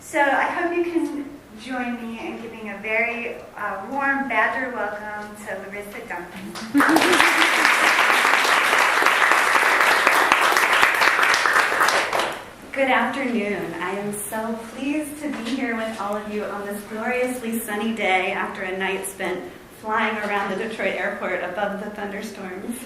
So I hope you can join me in giving a very warm Badger welcome to Larissa Duncan. Good afternoon. I am so pleased to be here with all of you on this gloriously sunny day after a night spent flying around the Detroit airport above the thunderstorms.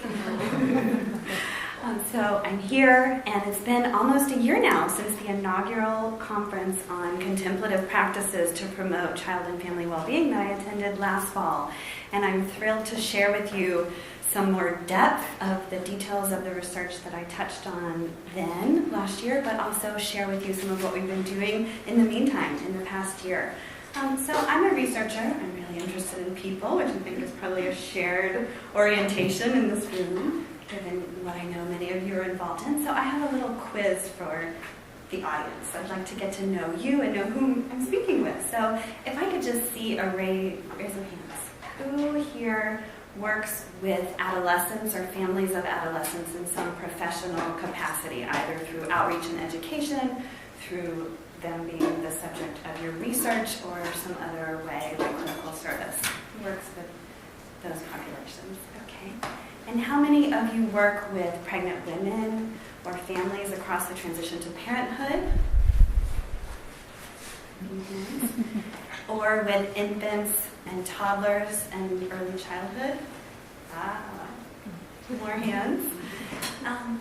So I'm here, and it's been almost a year now since the inaugural conference on contemplative practices to promote child and family well-being that I attended last fall. And I'm thrilled to share with you some more depth of the details of the research that I touched on then, last year, but also share with you some of what we've been doing in the meantime, in the past year. So I'm a researcher. I'm really interested in people, which I think is probably a shared orientation in this room, given what I know many of you are involved in. So I have a little quiz for the audience. I'd like to get to know you and know whom I'm speaking with. So if I could just see a raise of hands. Who here works with adolescents or families of adolescents in some professional capacity, either through outreach and education, through them being the subject of your research, or some other way, like clinical service? Who works with those populations? Okay. And how many of you work with pregnant women or families across the transition to parenthood? Mm-hmm. Or with infants and toddlers and early childhood? More hands.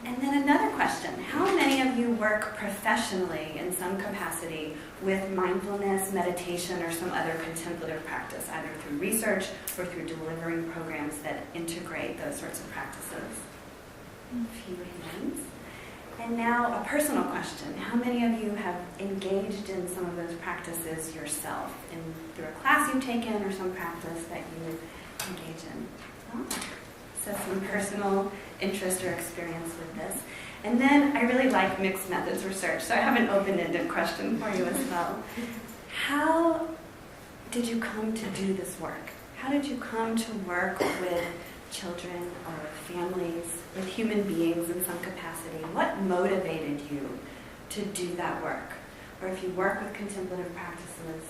And then another question. How many of you work professionally in some capacity with mindfulness, meditation, or some other contemplative practice, either through research or through delivering programs that integrate those sorts of practices? A few hands. And now a personal question. How many of you have engaged in some of those practices yourself, through a class you've taken or some practice that you engage in? Oh. So some personal interest or experience with this. And then I really like mixed methods research, so I have an open-ended question for you as well. How did you come to do this work? How did you come to work with children or families, with human beings in some capacity? What motivated you to do that work? Or if you work with contemplative practices,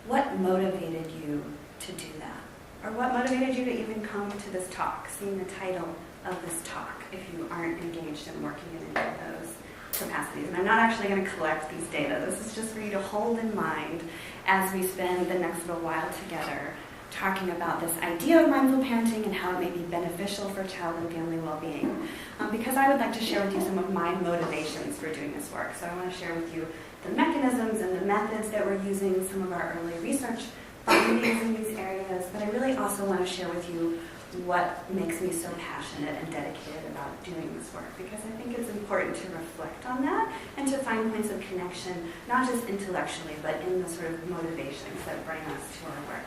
what motivated you to do that? Or what motivated you to even come to this talk, seeing the title of this talk, if you aren't engaged in working in any of those capacities? And I'm not actually going to collect these data. This is just for you to hold in mind as we spend the next little while together talking about this idea of mindful parenting and how it may be beneficial for child and family well-being. Because I would like to share with you some of my motivations for doing this work. So I want to share with you the mechanisms and the methods that we're using, some of our early research findings in these areas, but I really also want to share with you what makes me so passionate and dedicated about doing this work, because I think it's important to reflect on that and to find points of connection, not just intellectually, but in the sort of motivations that bring us to our work.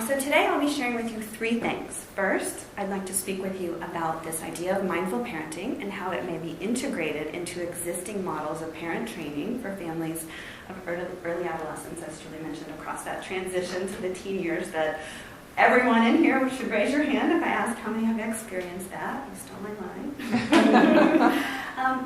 So today I'll be sharing with you three things. First, I'd like to speak with you about this idea of mindful parenting and how it may be integrated into existing models of parent training for families of early adolescence, as Julie mentioned, across that transition to the teen years that everyone in here should raise your hand if I ask how many have experienced that. You stole my line.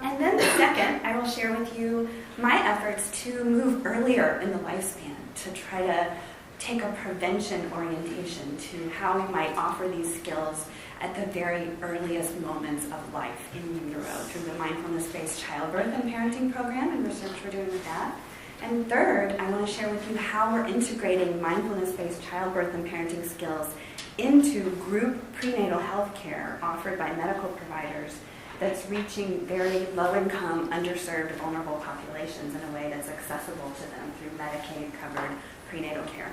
And then second, I will share with you my efforts to move earlier in the lifespan, to try to take a prevention orientation to how we might offer these skills at the very earliest moments of life in utero through the Mindfulness-Based Childbirth and Parenting Program and research we're doing with that. And third, I want to share with you how we're integrating mindfulness-based childbirth and parenting skills into group prenatal health care offered by medical providers that's reaching very low-income, underserved, vulnerable populations in a way that's accessible to them through Medicaid-covered prenatal care.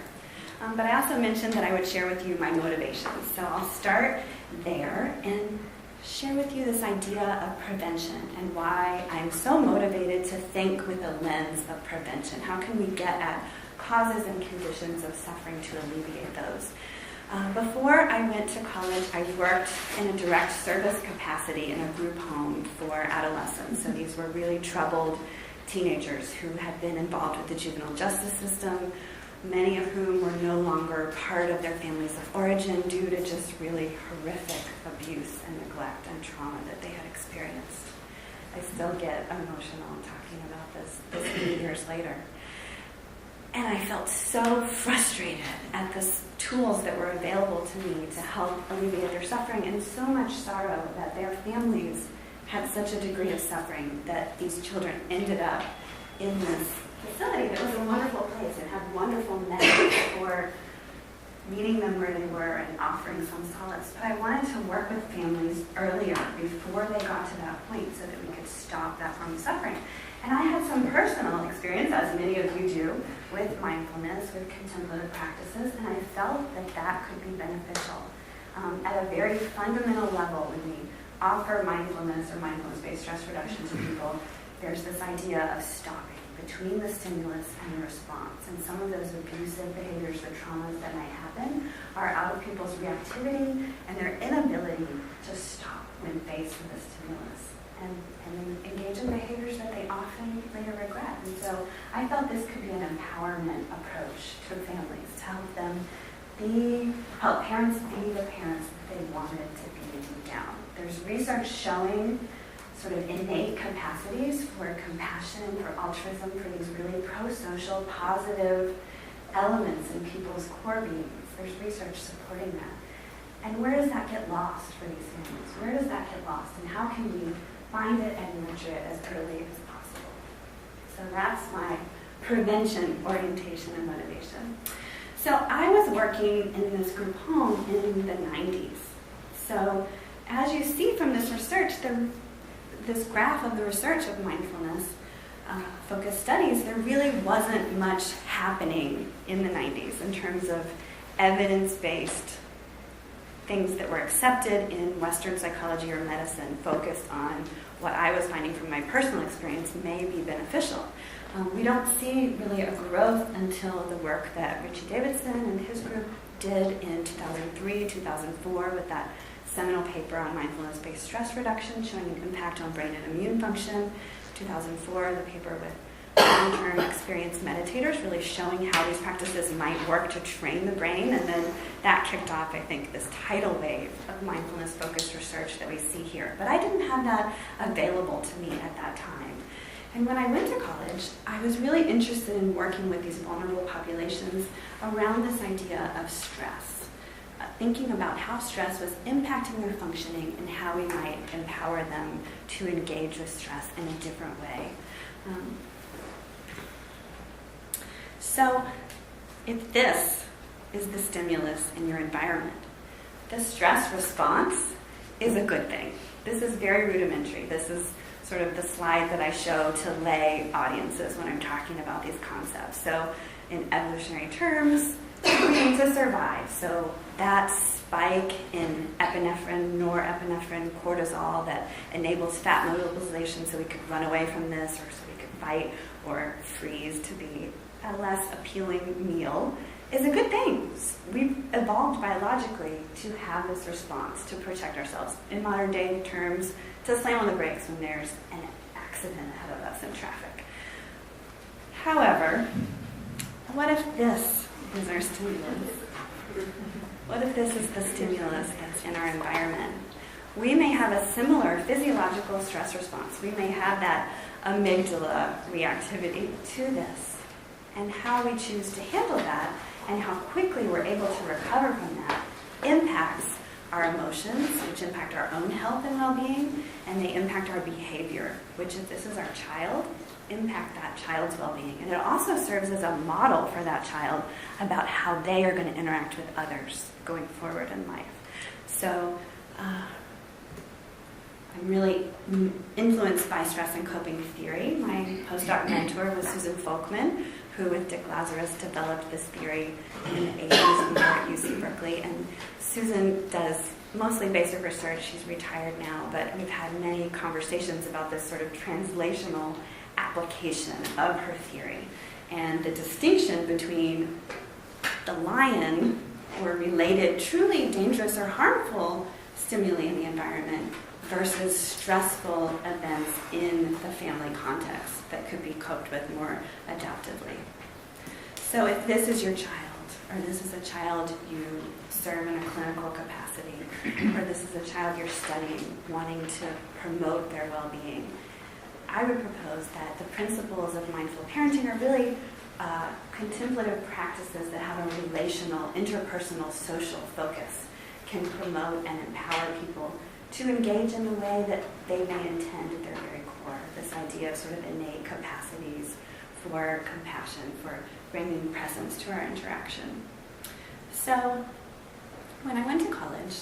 But I also mentioned that I would share with you my motivations. So I'll start there and share with you this idea of prevention and why I'm so motivated to think with a lens of prevention. How can we get at causes and conditions of suffering to alleviate those? Before I went to college, I worked in a direct service capacity in a group home for adolescents. So these were really troubled teenagers who had been involved with the juvenile justice system, many of whom were no longer part of their families of origin due to just really horrific abuse and neglect and trauma that they had experienced. I still get emotional talking about this many years later. And I felt so frustrated at the tools that were available to me to help alleviate their suffering, and so much sorrow that their families had such a degree of suffering that these children ended up in this facility that was a wonderful place. It had wonderful methods for meeting them where they were and offering some solace. But I wanted to work with families earlier, before they got to that point, so that we could stop that form of suffering. And I had some personal experience, as many of you do, with mindfulness, with contemplative practices, and I felt that that could be beneficial. At a very fundamental level, when we offer mindfulness or mindfulness-based stress reduction to people, there's this idea of stopping between the stimulus and the response. And some of those abusive behaviors or traumas that might happen are out of people's reactivity and their inability to stop when faced with a stimulus and engage in behaviors that they often later regret. And so I felt this could be an empowerment approach to families, to help parents be the parents that they wanted to be deep down. There's research showing sort of innate capacities for compassion, for altruism, for these really pro-social, positive elements in people's core beings. There's research supporting that. And where does that get lost for these families? Where does that get lost? And how can we find it and nurture it as early as possible? So that's my prevention orientation and motivation. So I was working in this group home in the 90s. So as you see from this research, this graph of the research of mindfulness focused studies, there really wasn't much happening in the 90s in terms of evidence-based things that were accepted in Western psychology or medicine focused on what I was finding from my personal experience may be beneficial. We don't see really a growth until the work that Richie Davidson and his group did in 2003, 2004 with that seminal paper on mindfulness-based stress reduction showing an impact on brain and immune function. 2004, the paper with long-term experienced meditators really showing how these practices might work to train the brain. And then that kicked off, I think, this tidal wave of mindfulness-focused research that we see here. But I didn't have that available to me at that time. And when I went to college, I was really interested in working with these vulnerable populations around this idea of stress. Thinking about how stress was impacting their functioning and how we might empower them to engage with stress in a different way. So if this is the stimulus in your environment, the stress response is a good thing. This is very rudimentary. This is sort of the slide that I show to lay audiences when I'm talking about these concepts. So in evolutionary terms, we need to survive. So that spike in epinephrine, norepinephrine, cortisol that enables fat mobilization so we could run away from this or so we could fight or freeze to be a less appealing meal is a good thing. We've evolved biologically to have this response to protect ourselves. In modern day terms, to slam on the brakes when there's an accident ahead of us in traffic. However, what if this is our stimulus? What if this is the stimulus that's in our environment? We may have a similar physiological stress response. We may have that amygdala reactivity to this. And how we choose to handle that and how quickly we're able to recover from that impacts our emotions, which impact our own health and well-being, and they impact our behavior, which if this is our child, impact that child's well-being. And it also serves as a model for that child about how they are going to interact with others going forward in life. So I'm really influenced by stress and coping theory. My postdoc mentor was Susan Folkman, who with Dick Lazarus developed this theory in the 80s here at UC Berkeley. And Susan does mostly basic research. She's retired now, but we've had many conversations about this sort of translational application of her theory and the distinction between the lion or related truly dangerous or harmful stimuli in the environment versus stressful events in the family context that could be coped with more adaptively. So if this is your child, or this is a child you serve in a clinical capacity, or this is a child you're studying, wanting to promote their well-being, I would propose that the principles of mindful parenting are really contemplative practices that have a relational, interpersonal, social focus can promote and empower people to engage in the way that they may intend at their very core. This idea of sort of innate capacities for compassion, for bringing presence to our interaction. So when I went to college,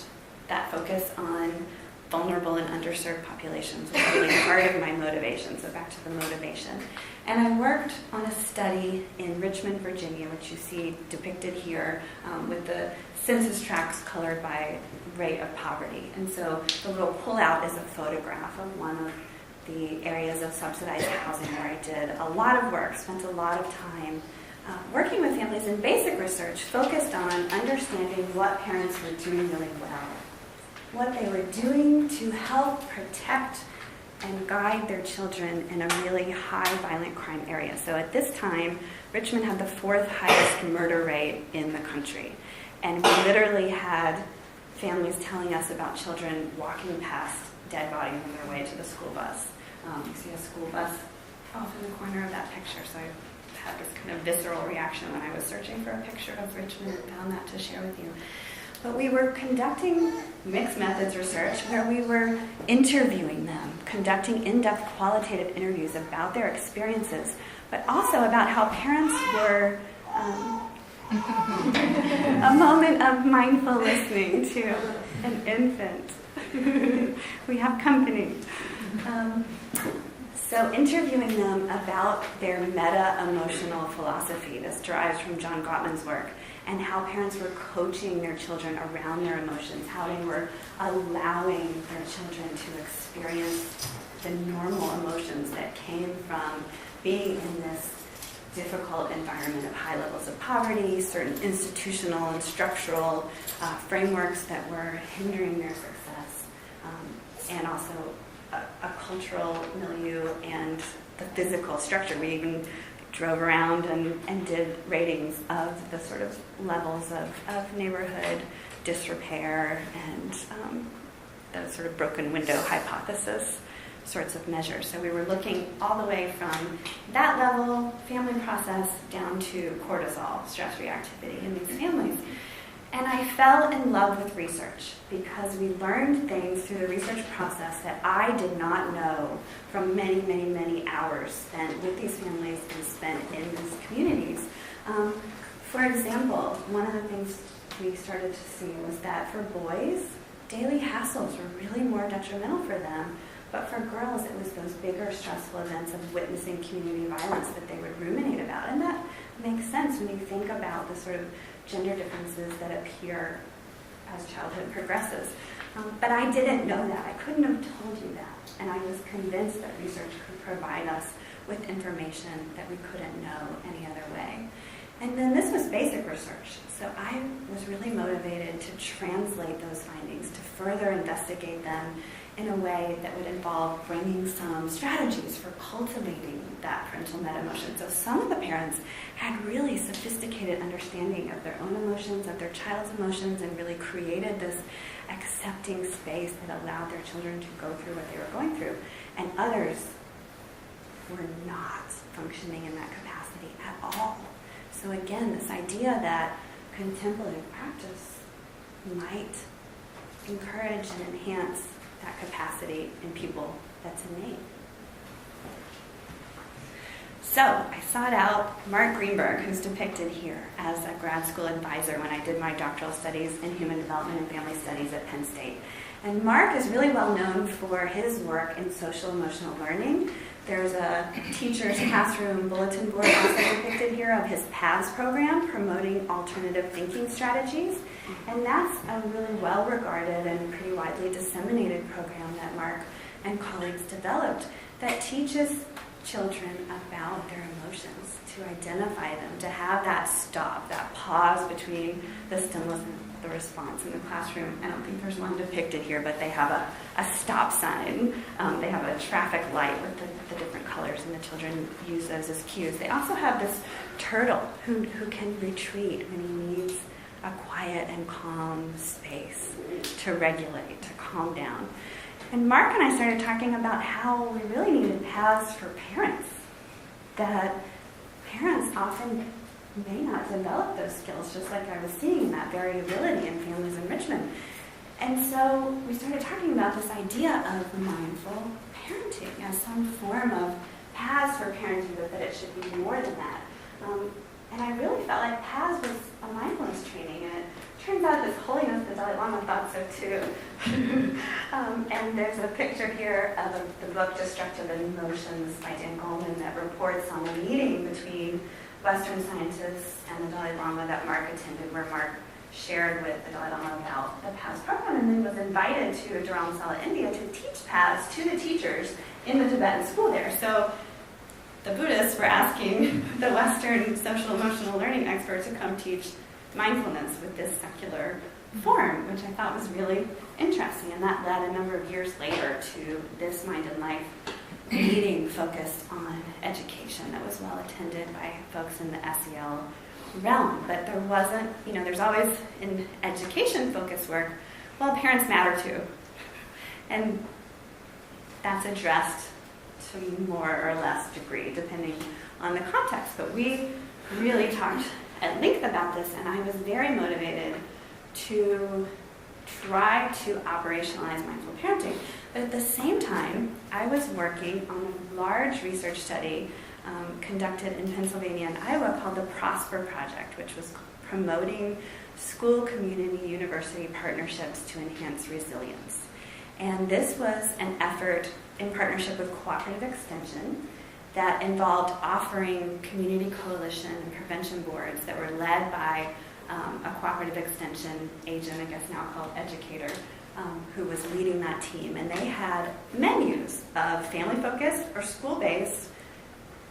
that focus on vulnerable and underserved populations was really part of my motivation, so back to the motivation. And I worked on a study in Richmond, Virginia, which you see depicted here with the census tracts colored by rate of poverty. And so the little pullout is a photograph of one of the areas of subsidized housing where I did a lot of work, spent a lot of time working with families in basic research focused on understanding what parents were doing really well, what they were doing to help protect and guide their children in a really high violent crime area. So at this time, Richmond had the 4th highest murder rate in the country. And we literally had families telling us about children walking past dead bodies on their way to the school bus. You see a school bus off in the corner of that picture, so I had this kind of visceral reaction when I was searching for a picture of Richmond and found that to share with you. But we were conducting mixed methods research where we were interviewing them, conducting in-depth qualitative interviews about their experiences, but also about how parents were a moment of mindful listening to an infant. We have company. So interviewing them about their meta-emotional philosophy, this derives from John Gottman's work, and how parents were coaching their children around their emotions, how they were allowing their children to experience the normal emotions that came from being in this difficult environment of high levels of poverty, certain institutional and structural frameworks that were hindering their success, and also a cultural milieu and the physical structure. We even drove around and did ratings of the sort of levels of neighborhood disrepair and the sort of broken window hypothesis sorts of measures. So we were looking all the way from that level, family process, down to cortisol, stress reactivity in these families. And I fell in love with research because we learned things through the research process that I did not know from many, many, many hours spent with these families and spent in these communities. For example, one of the things we started to see was that for boys, daily hassles were really more detrimental for them, but for girls, it was those bigger stressful events of witnessing community violence that they would ruminate about. And that makes sense when you think about the sort of gender differences that appear as childhood progresses. But I didn't know that. I couldn't have told you that. And I was convinced that research could provide us with information that we couldn't know any other way. And then this was basic research. So I was really motivated to translate those findings, to further investigate them in a way that would involve bringing some strategies for cultivating that parental meta-emotion. So some of the parents had really sophisticated understanding of their own emotions, of their child's emotions, and really created this accepting space that allowed their children to go through what they were going through. And others were not functioning in that capacity at all. So again, this idea that contemplative practice might encourage and enhance that capacity in people that's innate. So I sought out Mark Greenberg, who's depicted here as a grad school advisor when I did my doctoral studies in human development and family studies at Penn State. And Mark is really well known for his work in social emotional learning. There's a teacher's classroom bulletin board also depicted here of his PATHS program, promoting alternative thinking strategies. And that's a really well-regarded and pretty widely disseminated program that Mark and colleagues developed that teaches children about their emotions, to identify them, to have that stop, that pause between the stimulus and the response in the classroom. I don't think there's one depicted here, but they have a stop sign. They have a traffic light with the different colors, and the children use those as cues. They also have this turtle who can retreat when he needs a quiet and calm space to regulate, to calm down. And Mark and I started talking about how we really needed paths for parents, that parents often may not develop those skills, just like I was seeing in that variability in families enrichment. And so we started talking about this idea of mindful parenting as some form of paths for parenting, but that it should be more than that. And I really felt like paths was a mindfulness training, and it turns out this holiness, the Dalai Lama thought so too. And there's a picture here of the book Destructive Emotions by Duncan that reports on a meeting between Western scientists and the Dalai Lama that Mark attended, where Mark shared with the Dalai Lama about the PATHS program, and then was invited to Dharamsala, India to teach PATHS to the teachers in the Tibetan school there. So the Buddhists were asking the Western social emotional learning expert to come teach mindfulness with this secular form, which I thought was really interesting, and that led a number of years later to this Mind and Life meeting focused on education that was well attended by folks in the SEL realm. But there wasn't, there's always in education focused work, well, parents matter too. And that's addressed to more or less degree, depending on the context. But we really talked at length about this, and I was very motivated to try to operationalize mindful parenting. But at the same time, I was working on a large research study conducted in Pennsylvania and Iowa called the Prosper Project, which was promoting school, community, university partnerships to enhance resilience. And this was an effort in partnership with Cooperative Extension that involved offering community coalition and prevention boards that were led by a Cooperative Extension agent, I guess now called educator, who was leading that team. And they had menus of family-focused or school-based,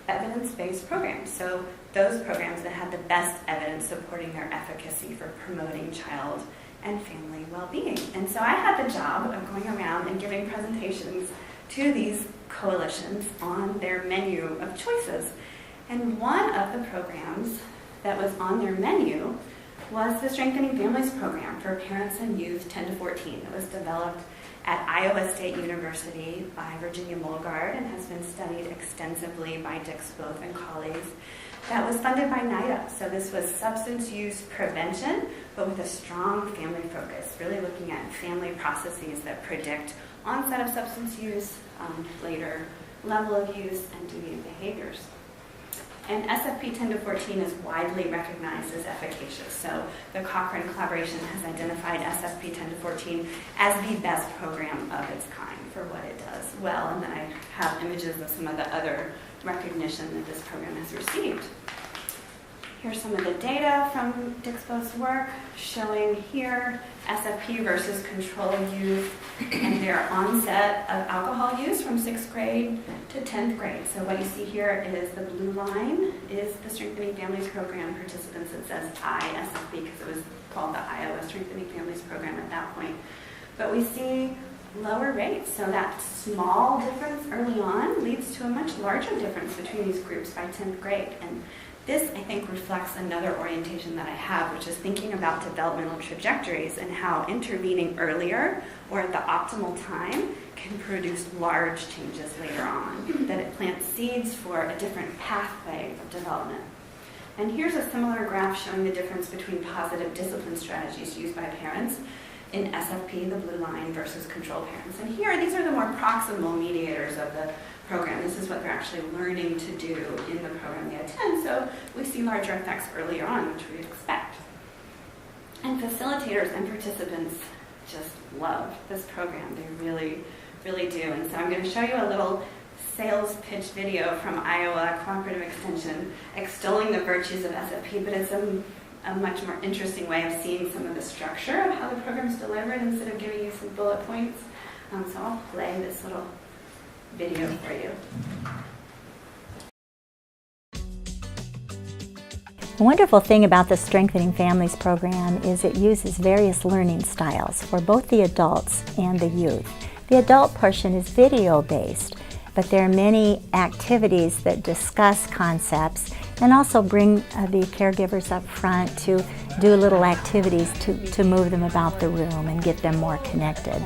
evidence-based programs. So those programs that had the best evidence supporting their efficacy for promoting child and family well-being. And so I had the job of going around and giving presentations to these coalitions on their menu of choices. And one of the programs that was on their menu was the Strengthening Families program for parents and youth 10 to 14 that was developed at Iowa State University by Virginia Mulgard and has been studied extensively by Dick Spoth and colleagues. That was funded by NIDA. So this was substance use prevention, but with a strong family focus, really looking at family processes that predict onset of substance use, later level of use, and deviant behaviors. And SFP 10 to 14 is widely recognized as efficacious. So the Cochrane collaboration has identified SFP 10 to 14 as the best program of its kind for what it does well. And then I have images of some of the other recognition that this program has received. Here's some of the data from Dick Spoth's work showing here SFP versus control youth and their onset of alcohol use from 6th grade to 10th grade. So what you see here is the blue line is the Strengthening Families Program participants. It says ISFP because it was called the Iowa Strengthening Families Program at that point. But we see lower rates. So that small difference early on leads to a much larger difference between these groups by 10th grade. And this, I think, reflects another orientation that I have, which is thinking about developmental trajectories and how intervening earlier or at the optimal time can produce large changes later on, that it plants seeds for a different pathway of development. And here's a similar graph showing the difference between positive discipline strategies used by parents in SFP, the blue line, versus control parents. And here, these are the more proximal mediators of the program. This is what they're actually learning to do in the program they attend. So we see larger effects earlier on, which we'd expect. And facilitators and participants just love this program. They really, really do. And so I'm going to show you a little sales pitch video from Iowa Cooperative Extension extolling the virtues of SFP, but it's a much more interesting way of seeing some of the structure of how the program is delivered instead of giving you some bullet points. So I'll play this little video for you. The wonderful thing about the Strengthening Families program is it uses various learning styles for both the adults and the youth. The adult portion is video-based, but there are many activities that discuss concepts and also bring the caregivers up front to do little activities to move them about the room and get them more connected.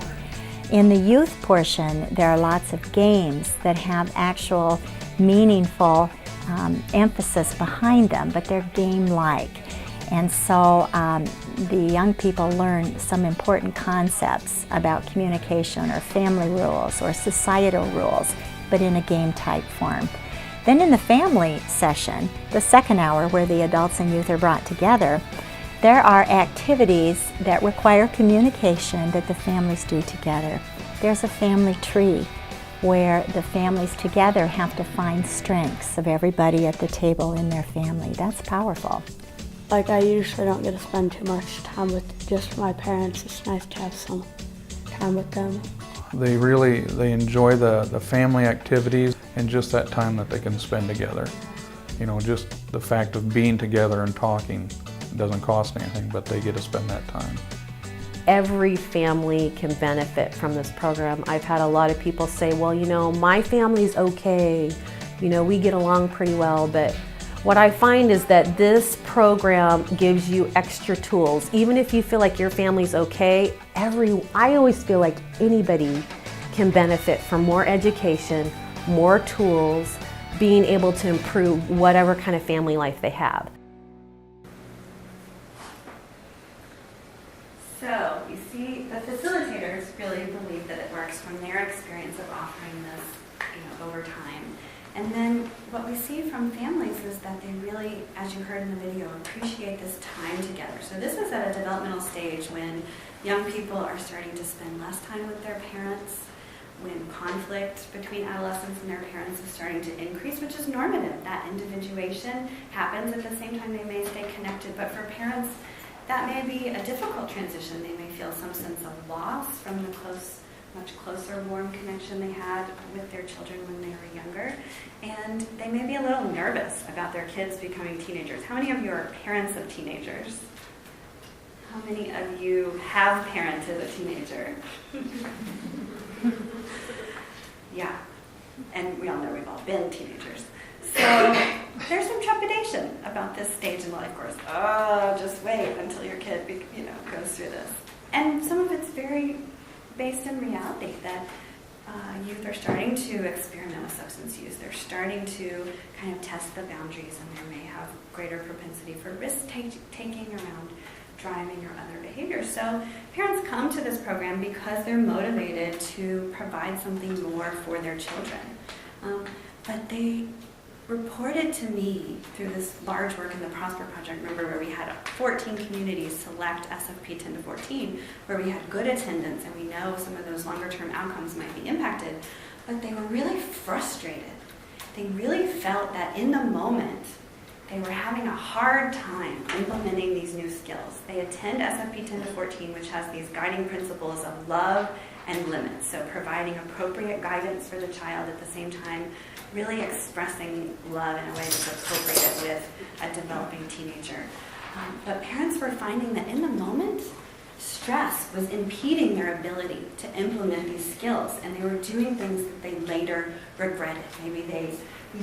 In the youth portion, there are lots of games that have actual meaningful emphasis behind them, but they're game-like. And so the young people learn some important concepts about communication or family rules or societal rules, but in a game-type form. Then in the family session, the second hour where the adults and youth are brought together, there are activities that require communication that the families do together. There's a family tree where the families together have to find strengths of everybody at the table in their family. That's powerful. Like, I usually don't get to spend too much time with just my parents. It's nice to have some time with them. They enjoy the family activities and just that time that they can spend together. You know, just the fact of being together and talking doesn't cost anything, but they get to spend that time. Every family can benefit from this program. I've had a lot of people say, well, you know, my family's okay. You know, we get along pretty well, but what I find is that this program gives you extra tools. Even if you feel like your family's okay, I always feel like anybody can benefit from more education, more tools, being able to improve whatever kind of family life they have. So, you see, the facilitators really believe that it works from their experience of offering this, over time. And then what we see from families is that they really, as you heard in the video, appreciate this time together. So this is at a developmental stage when young people are starting to spend less time with their parents, when conflict between adolescents and their parents is starting to increase, which is normative. That individuation happens at the same time they may stay connected. But for parents, that may be a difficult transition. They may feel some sense of loss from the much closer, warm connection they had with their children when they were younger. And they may be a little nervous about their kids becoming teenagers. How many of you are parents of teenagers? How many of you have parented a teenager? Yeah, and we all know we've all been teenagers. So there's some trepidation about this stage in life course. Oh, just wait until your kid goes through this. And some of it's very based in reality that youth are starting to experiment with substance use. They're starting to kind of test the boundaries, and they may have greater propensity for risk-taking around driving or other behaviors. So parents come to this program because they're motivated to provide something more for their children. But they reported to me through this large work in the Prosper Project, remember, where we had 14 communities select SFP 10 to 14, where we had good attendance, and we know some of those longer term outcomes might be impacted, but they were really frustrated. They really felt that in the moment, they were having a hard time implementing these new skills. They attend SFP 10 to 14, which has these guiding principles of love and limits, so providing appropriate guidance for the child at the same time, really expressing love in a way that's appropriate with a developing teenager. But parents were finding that in the moment, stress was impeding their ability to implement these skills, and they were doing things that they later regretted. Maybe they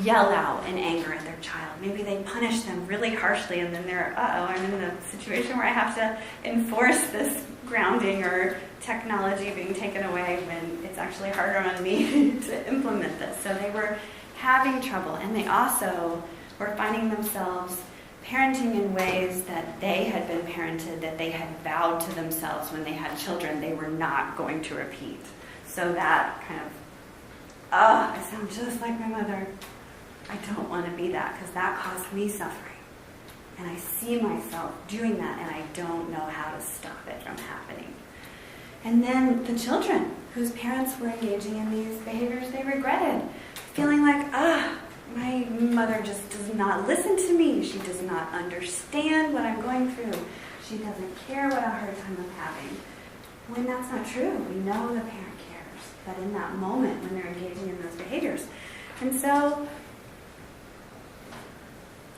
yell out in anger at their child. Maybe they punish them really harshly, and then they're, I'm in a situation where I have to enforce this grounding or technology being taken away when it's actually harder on me to implement this. So they were having trouble, and they also were finding themselves parenting in ways that they had been parented, that they had vowed to themselves when they had children they were not going to repeat. So that kind of, I sound just like my mother. I don't want to be that, because that caused me suffering. And I see myself doing that, and I don't know how to stop it from happening. And then the children whose parents were engaging in these behaviors they regretted, feeling like, my mother just does not listen to me. She does not understand what I'm going through. She doesn't care what a hard time I'm having. When that's not true, we know the parent cares, but in that moment when they're engaging in those behaviors. And so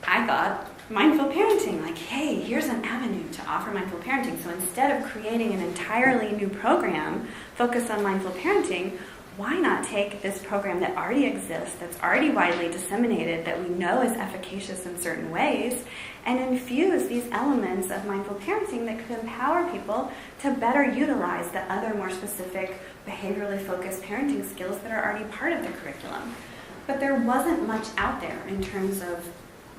I thought mindful parenting, like, hey, here's an avenue to offer mindful parenting. So instead of creating an entirely new program focused on mindful parenting, why not take this program that already exists, that's already widely disseminated, that we know is efficacious in certain ways, and infuse these elements of mindful parenting that could empower people to better utilize the other more specific behaviorally focused parenting skills that are already part of the curriculum. but there wasn't much out there in terms of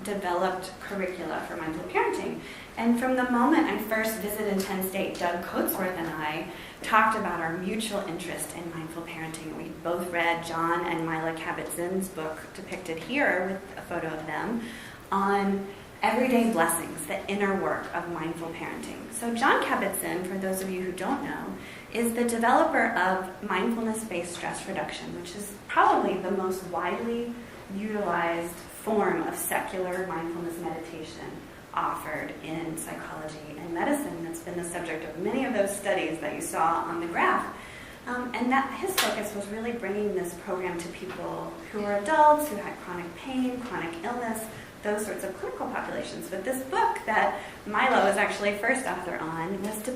developed curricula for mindful parenting. And from the moment I first visited Penn State, Doug Coatsworth and I talked about our mutual interest in mindful parenting. We both read John and Mila Kabat-Zinn's book, depicted here with a photo of them, on everyday blessings, the inner work of mindful parenting. So John Kabat-Zinn, for those of you who don't know, is the developer of mindfulness-based stress reduction, which is probably the most widely utilized form of secular mindfulness meditation offered in psychology and medicine. That's been the subject of many of those studies that you saw on the graph. And that his focus was really bringing this program to people who are adults, who had chronic pain, chronic illness, those sorts of clinical populations. But this book that Milo was actually first author on was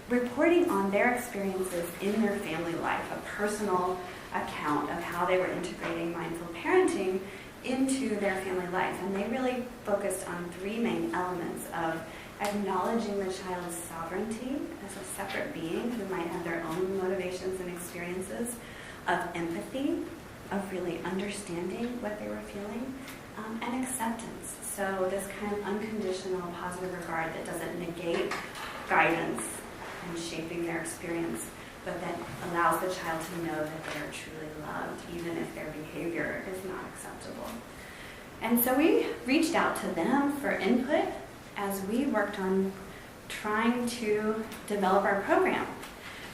reporting on their experiences in their family life, a personal account of how they were integrating mindful parenting into their family life. And they really focused on three main elements of acknowledging the child's sovereignty as a separate being who might have their own motivations and experiences, of empathy, of really understanding what they were feeling, and acceptance. So this kind of unconditional positive regard that doesn't negate guidance and shaping their experience, but that allows the child to know that they are truly loved, even if their behavior is not acceptable. And so we reached out to them for input as we worked on trying to develop our program.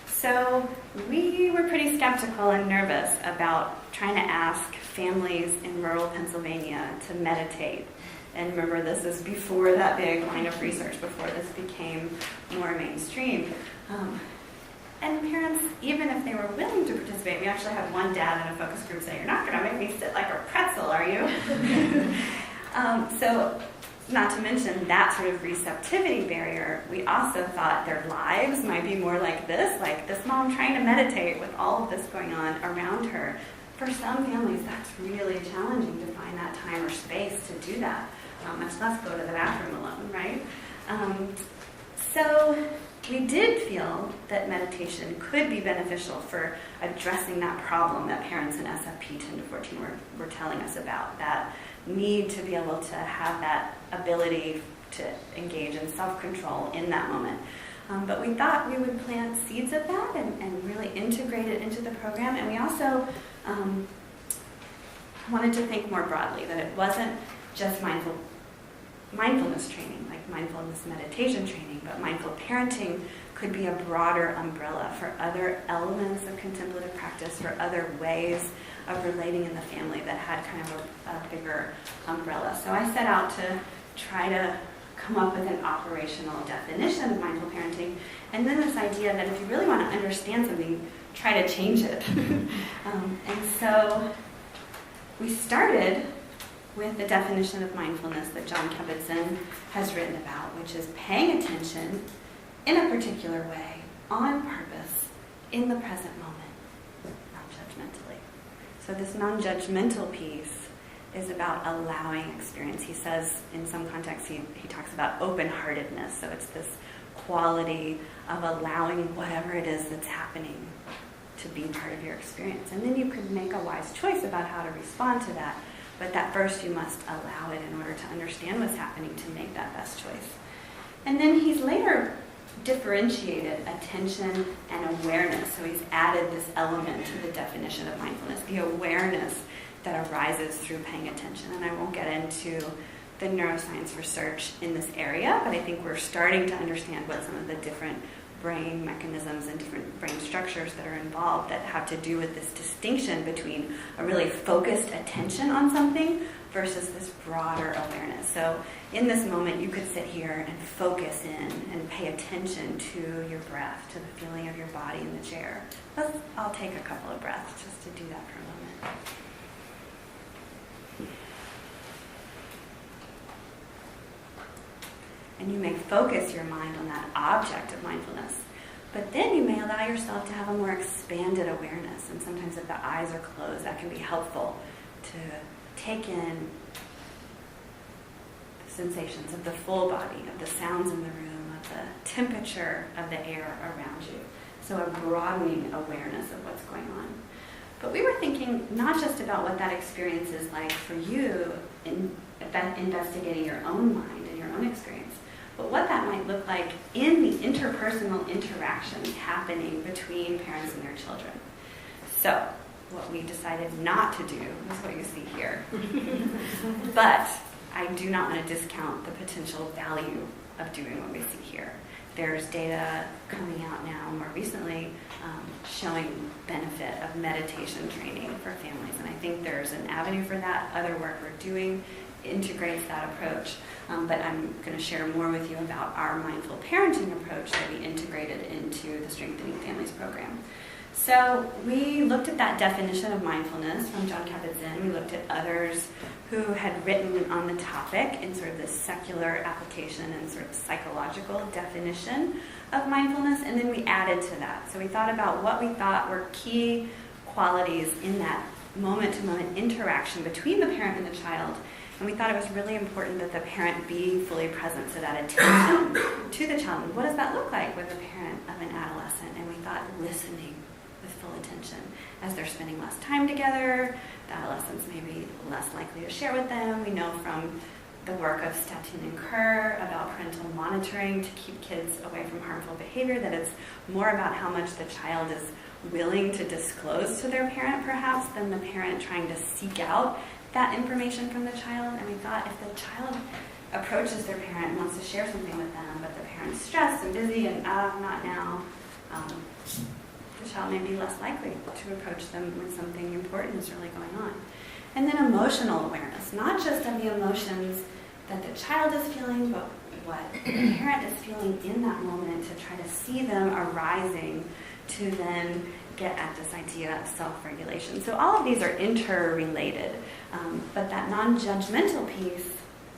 So we were pretty skeptical and nervous about trying to ask families in rural Pennsylvania to meditate. And remember, this is before that big line of research, before this became more mainstream. And parents, even if they were willing to participate, we actually had one dad in a focus group say, "You're not going to make me sit like a pretzel, are you?" So, not to mention that sort of receptivity barrier, we also thought their lives might be more like this mom trying to meditate with all of this going on around her. For some families, that's really challenging to find that time or space to do that, much less go to the bathroom alone, right? So we did feel that meditation could be beneficial for addressing that problem that parents in SFP 10 to 14 were telling us about, that need to be able to have that ability to engage in self-control in that moment. But we thought we would plant seeds of that and really integrate it into the program. And we also wanted to think more broadly, that it wasn't just mindfulness training, like mindfulness meditation training, but mindful parenting could be a broader umbrella for other elements of contemplative practice, for other ways of relating in the family that had kind of a bigger umbrella. So I set out to try to come up with an operational definition of mindful parenting, and then this idea that if you really want to understand something, try to change it. And so we started with the definition of mindfulness that John Kabat-Zinn has written about, which is paying attention in a particular way, on purpose, in the present moment, non-judgmentally. So this non-judgmental piece is about allowing experience. He says, in some contexts, he talks about open-heartedness. So it's this quality of allowing whatever it is that's happening to be part of your experience. And then you could make a wise choice about how to respond to that. But that first you must allow it in order to understand what's happening to make that best choice. And then he's later differentiated attention and awareness. So he's added this element to the definition of mindfulness, the awareness that arises through paying attention. And I won't get into the neuroscience research in this area, but I think we're starting to understand what some of the different brain mechanisms and different brain structures that are involved that have to do with this distinction between a really focused attention on something versus this broader awareness. So in this moment, you could sit here and focus in and pay attention to your breath, to the feeling of your body in the chair. I'll take a couple of breaths just to do that for a moment. And you may focus your mind on that object of mindfulness. But then you may allow yourself to have a more expanded awareness. And sometimes if the eyes are closed, that can be helpful to take in the sensations of the full body, of the sounds in the room, of the temperature of the air around you. So a broadening awareness of what's going on. But we were thinking not just about what that experience is like for you in investigating your own mind and your own experience, but what that might look like in the interpersonal interactions happening between parents and their children. So what we decided not to do is what you see here. But I do not want to discount the potential value of doing what we see here. There's data coming out now more recently showing benefit of meditation training for families, and I think there's an avenue for that. Other work we're doing integrates that approach, but I'm going to share more with you about our mindful parenting approach that we integrated into the Strengthening Families program. So we looked at that definition of mindfulness from Jon Kabat-Zinn. We looked at others who had written on the topic in sort of this secular application and sort of psychological definition of mindfulness, and then we added to that. So we thought about what we thought were key qualities in that moment-to-moment interaction between the parent and the child. And we thought it was really important that the parent be fully present, so that attention to the child. What does that look like with a parent of an adolescent? And we thought listening with full attention. As they're spending less time together, the adolescents may be less likely to share with them. We know from the work of Statine and Kerr about parental monitoring to keep kids away from harmful behavior, that it's more about how much the child is willing to disclose to their parent, perhaps, than the parent trying to seek out that information from the child. And we thought if the child approaches their parent and wants to share something with them, but the parent's stressed and busy and not now, the child may be less likely to approach them when something important is really going on. And then emotional awareness, not just of the emotions that the child is feeling, but what the parent is feeling in that moment, to try to see them arising to then get at this idea of self-regulation. So all of these are interrelated, but that non-judgmental piece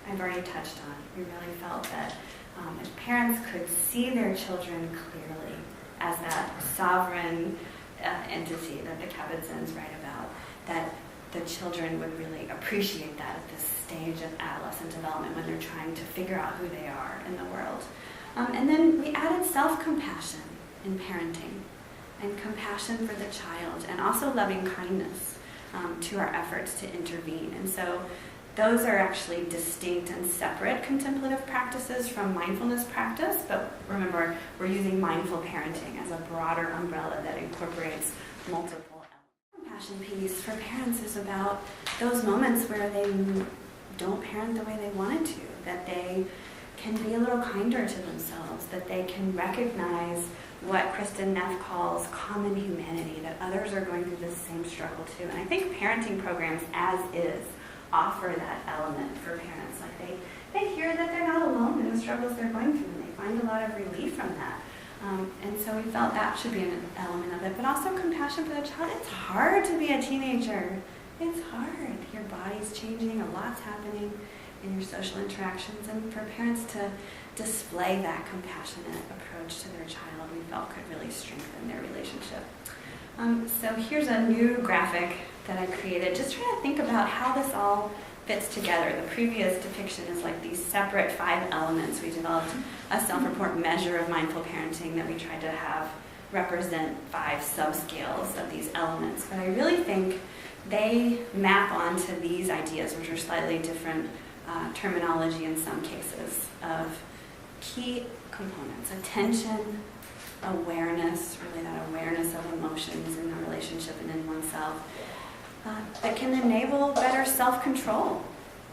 I've already touched on. We really felt that if parents could see their children clearly as that sovereign entity that the Kabat-Zinns write about, that the children would really appreciate that at this stage of adolescent development when they're trying to figure out who they are in the world. And then we added self-compassion in parenting, and compassion for the child, and also loving kindness to our efforts to intervene. And so those are actually distinct and separate contemplative practices from mindfulness practice, but remember, we're using mindful parenting as a broader umbrella that incorporates multiple elements. The compassion piece for parents is about those moments where they don't parent the way they wanted to, that they can be a little kinder to themselves, that they can recognize what Kristen Neff calls common humanity, that others are going through the same struggle too. And I think parenting programs as is offer that element for parents. Like they hear that they're not alone in the struggles they're going through, and they find a lot of relief from that. And so we felt that should be an element of it. But also compassion for the child. It's hard to be a teenager. It's hard. Your body's changing, a lot's happening in your social interactions, and for parents to display that compassionate approach to their child, we felt could really strengthen their relationship. So here's a new graphic that I created, just trying to think about how this all fits together. The previous depiction is like these separate 5 elements. We developed a self-report measure of mindful parenting that we tried to have represent 5 subscales of these elements. But I really think they map onto these ideas, which are slightly different terminology in some cases, of key components: attention, awareness, really that awareness of emotions in the relationship and in oneself, that can enable better self-control,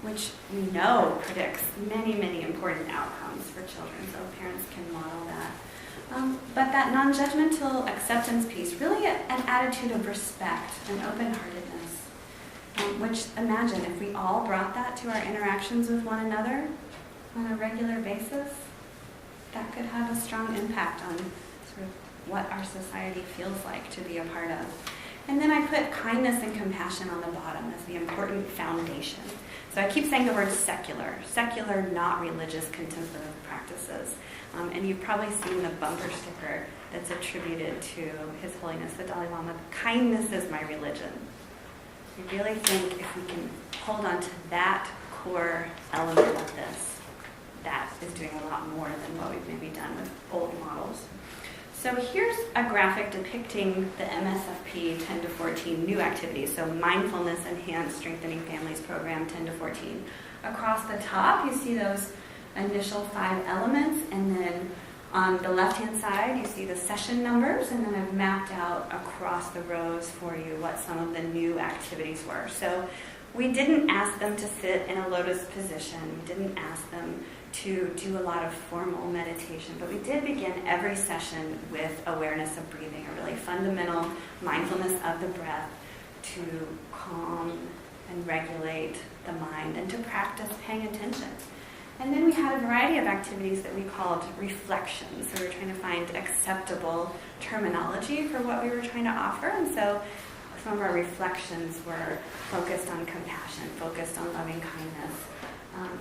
which we know predicts many, many important outcomes for children, so parents can model that. But that non-judgmental acceptance piece, really an attitude of respect and open-heartedness, which, imagine if we all brought that to our interactions with one another on a regular basis, that could have a strong impact on sort of what our society feels like to be a part of. And then I put kindness and compassion on the bottom as the important foundation. So I keep saying the word secular, not religious contemplative practices. And you've probably seen the bumper sticker that's attributed to His Holiness the Dalai Lama, kindness is my religion. I really think if we can hold on to that core element of this, that is doing a lot more than what we've maybe done with old models. So here's a graphic depicting the MSFP 10 to 14 new activities. So Mindfulness Enhanced Strengthening Families Program 10 to 14. Across the top, you see those initial 5 elements, and then on the left-hand side, you see the session numbers, and then I've mapped out across the rows for you what some of the new activities were. So we didn't ask them to sit in a lotus position. We didn't ask them to do a lot of formal meditation, but we did begin every session with awareness of breathing, a really fundamental mindfulness of the breath to calm and regulate the mind and to practice paying attention. And then we had a variety of activities that we called reflections. So we were trying to find acceptable terminology for what we were trying to offer. And so some of our reflections were focused on compassion, focused on loving kindness.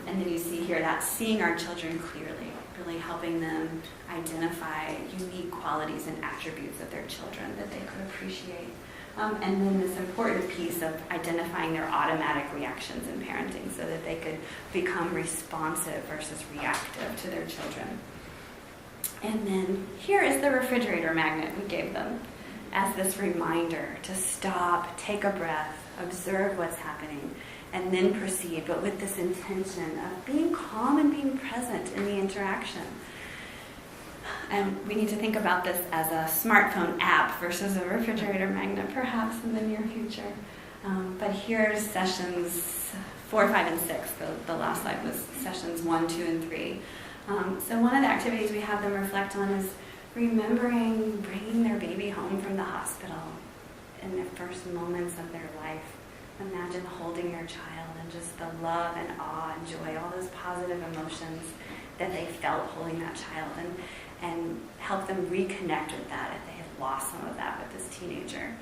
And then you see here that seeing our children clearly, really helping them identify unique qualities and attributes of their children that they could appreciate. And then this important piece of identifying their automatic reactions in parenting so that they could become responsive versus reactive to their children. And then here is the refrigerator magnet we gave them as this reminder to stop, take a breath, observe what's happening, and then proceed, but with this intention of being calm and being present in the interaction. And we need to think about this as a smartphone app versus a refrigerator magnet, perhaps in the near future. But here's sessions 4, 5, and 6. The last slide was sessions 1, 2, and 3. So one of the activities we have them reflect on is remembering bringing their baby home from the hospital in the first moments of their life. Imagine holding your child and just the love and awe and joy, all those positive emotions that they felt holding that child, and help them reconnect with that if they have lost some of that with this teenager.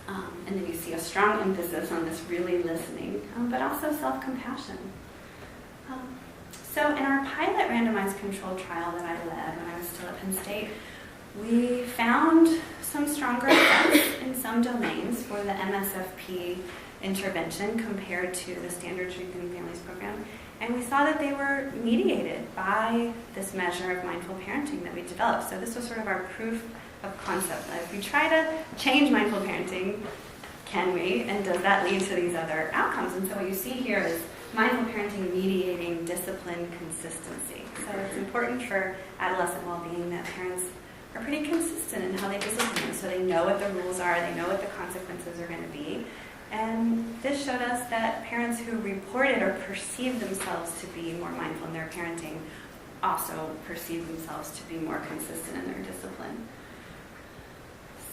And then you see a strong emphasis on this really listening, but also self-compassion. So in our pilot randomized controlled trial that I led when I was still at Penn State, we found some stronger effects in some domains for the MSFP intervention compared to the Standard Strengthening Families program. And we saw that they were mediated by this measure of mindful parenting that we developed. So this was sort of our proof of concept. If we try to change mindful parenting, can we? And does that lead to these other outcomes? And so what you see here is mindful parenting mediating discipline consistency. So it's important for adolescent well-being that parents are pretty consistent in how they discipline. So they know what the rules are, they know what the consequences are going to be. And this showed us that parents who reported or perceived themselves to be more mindful in their parenting also perceived themselves to be more consistent in their discipline.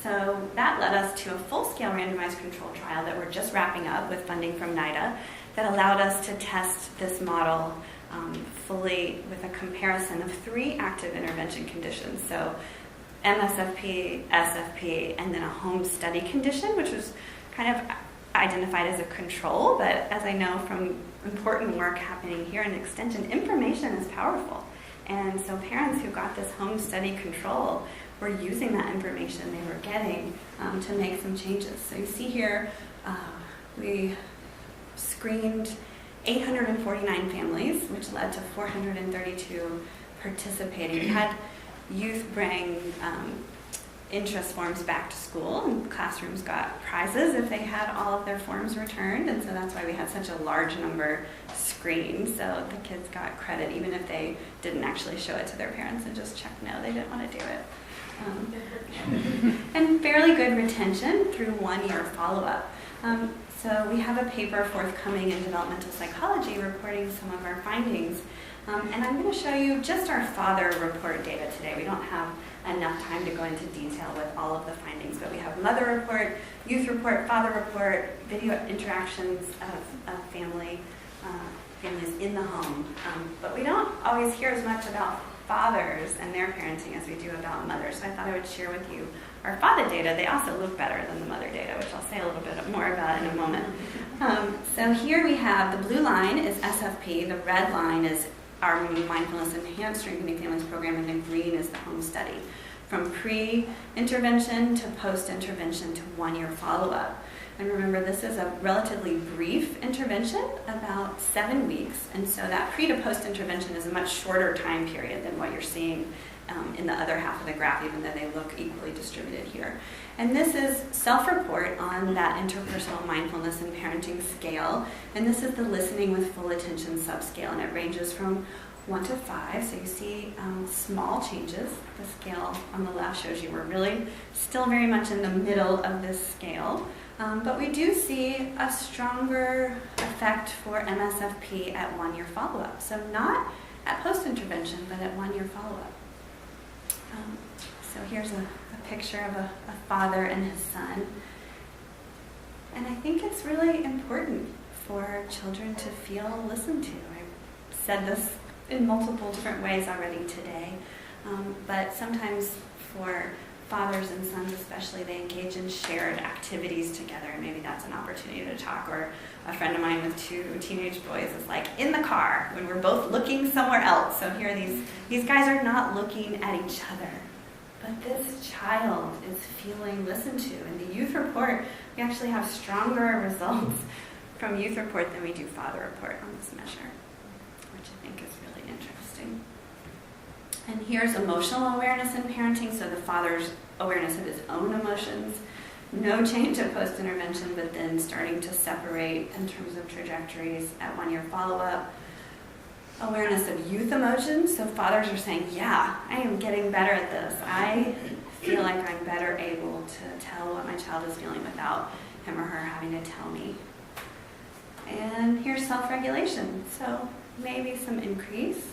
So that led us to a full-scale randomized controlled trial that we're just wrapping up with funding from NIDA that allowed us to test this model fully with a comparison of 3 active intervention conditions. So MSFP, SFP, and then a home study condition, which was kind of identified as a control, but as I know from important work happening here in Extension, information is powerful. And so parents who got this home study control were using that information they were getting to make some changes. So you see here, we screened 849 families, which led to 432 participating. We had youth bring interest forms back to school, and classrooms got prizes if they had all of their forms returned, and so that's why we had such a large number screened. So the kids got credit even if they didn't actually show it to their parents and just checked no, they didn't want to do it. And fairly good retention through 1-year follow-up. So we have a paper forthcoming in developmental psychology reporting some of our findings. And I'm going to show you just our father report data today. We don't have enough time to go into detail with all of the findings, but we have mother report, youth report, father report, video interactions of families in the home. But we don't always hear as much about fathers and their parenting as we do about mothers. So I thought I would share with you our father data. They also look better than the mother data, which I'll say a little bit more about in a moment. So here we have the blue line is SFP, the red line is our Mindfulness Enhanced Strengthening Families program, and then green is the home study. From pre-intervention to post-intervention to 1-year follow-up. And remember, this is a relatively brief intervention, about 7 weeks. And so that pre to post intervention is a much shorter time period than what you're seeing in the other half of the graph, even though they look equally distributed here. And this is self-report on that interpersonal mindfulness and parenting scale. And this is the listening with full attention subscale, and it ranges from 1 to 5. So you see small changes. The scale on the left shows you we're really still very much in the middle of this scale. But we do see a stronger effect for MSFP at 1-year follow-up. So not at post-intervention, but at 1-year follow-up. So here's a picture of a father and his son. And I think it's really important for children to feel listened to. I said this in multiple different ways already today, but sometimes for fathers and sons especially, they engage in shared activities together, and maybe that's an opportunity to talk. Or a friend of mine with 2 teenage boys is like in the car when we're both looking somewhere else. So here these guys are not looking at each other, but this child is feeling listened to. In the youth report, we actually have stronger results from youth report than we do father report on this measure, which I think is really interesting. And here's emotional awareness in parenting, so the father's awareness of his own emotions. No change at post-intervention, but then starting to separate in terms of trajectories at 1-year follow-up. Awareness of youth emotions, so fathers are saying, yeah, I am getting better at this. I feel like I'm better able to tell what my child is feeling without him or her having to tell me. And here's self-regulation, so maybe some increase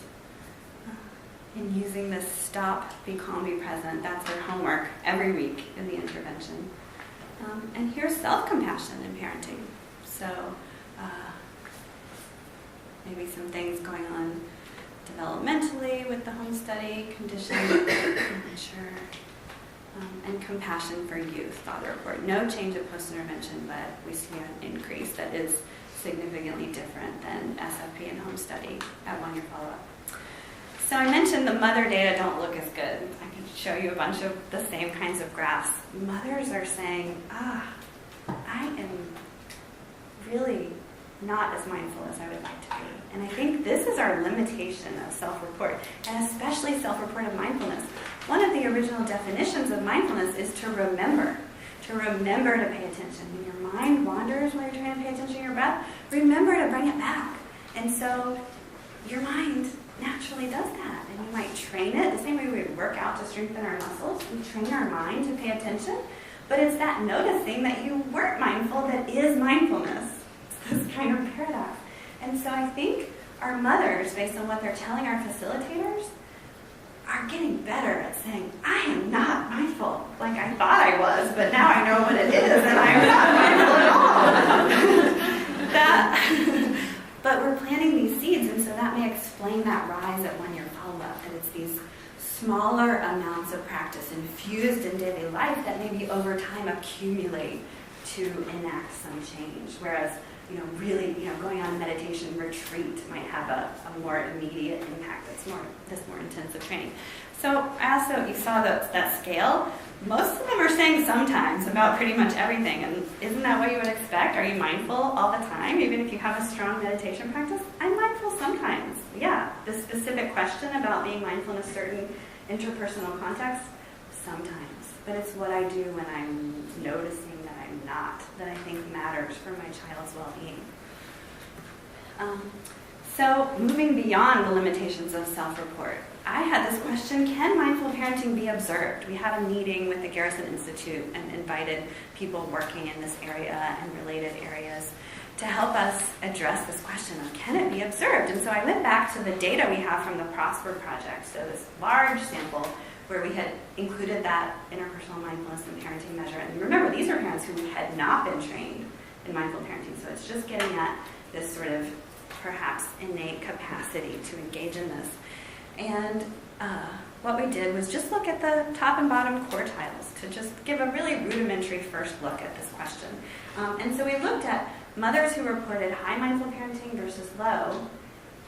in using this stop, be calm, be present. That's their homework every week in the intervention. And here's self-compassion in parenting. So maybe some things going on developmentally with the home study, conditioning, mature, and compassion for youth, father report. No change at post-intervention, but we see an increase that is significantly different than SFP and home study at 1-year follow-up. So I mentioned the mother data don't look as good. I can show you a bunch of the same kinds of graphs. Mothers are saying, I am really not as mindful as I would like to be. And I think this is our limitation of self-report, and especially self-report of mindfulness. One of the original definitions of mindfulness is to remember to pay attention. When your mind wanders while you're trying to pay attention to your breath, remember to bring it back. And so your mind naturally does that, and you might train it the same way we would work out to strengthen our muscles. We train our mind to pay attention, but it's that noticing that you weren't mindful that is mindfulness. It's this kind of paradox. And so I think our mothers, based on what they're telling our facilitators, are getting better at saying, I am not mindful like I thought I was, but now I know what it is, and I'm not mindful at all. But we're planting these seeds, and so that may explain that rise at 1-year follow-up, that it's these smaller amounts of practice infused in daily life that maybe over time accumulate to enact some change. Whereas, really, going on a meditation retreat might have a more immediate impact that's more intensive training. So you saw that scale. Most of them are saying sometimes about pretty much everything, and isn't that what you would expect? Are you mindful all the time, even if you have a strong meditation practice? I'm mindful sometimes. Yeah, the specific question about being mindful in a certain interpersonal context, sometimes. But it's what I do when I'm noticing that I'm not, that I think matters for my child's well-being. So moving beyond the limitations of self-report, I had this question, can mindful parenting be observed? We had a meeting with the Garrison Institute and invited people working in this area and related areas to help us address this question of, can it be observed? And so I went back to the data we have from the Prosper Project, so this large sample where we had included that interpersonal mindfulness and parenting measure. And remember, these are parents who had not been trained in mindful parenting, so it's just getting at this sort of perhaps innate capacity to engage in this. And what we did was just look at the top and bottom quartiles to just give a really rudimentary first look at this question. And so we looked at mothers who reported high mindful parenting versus low,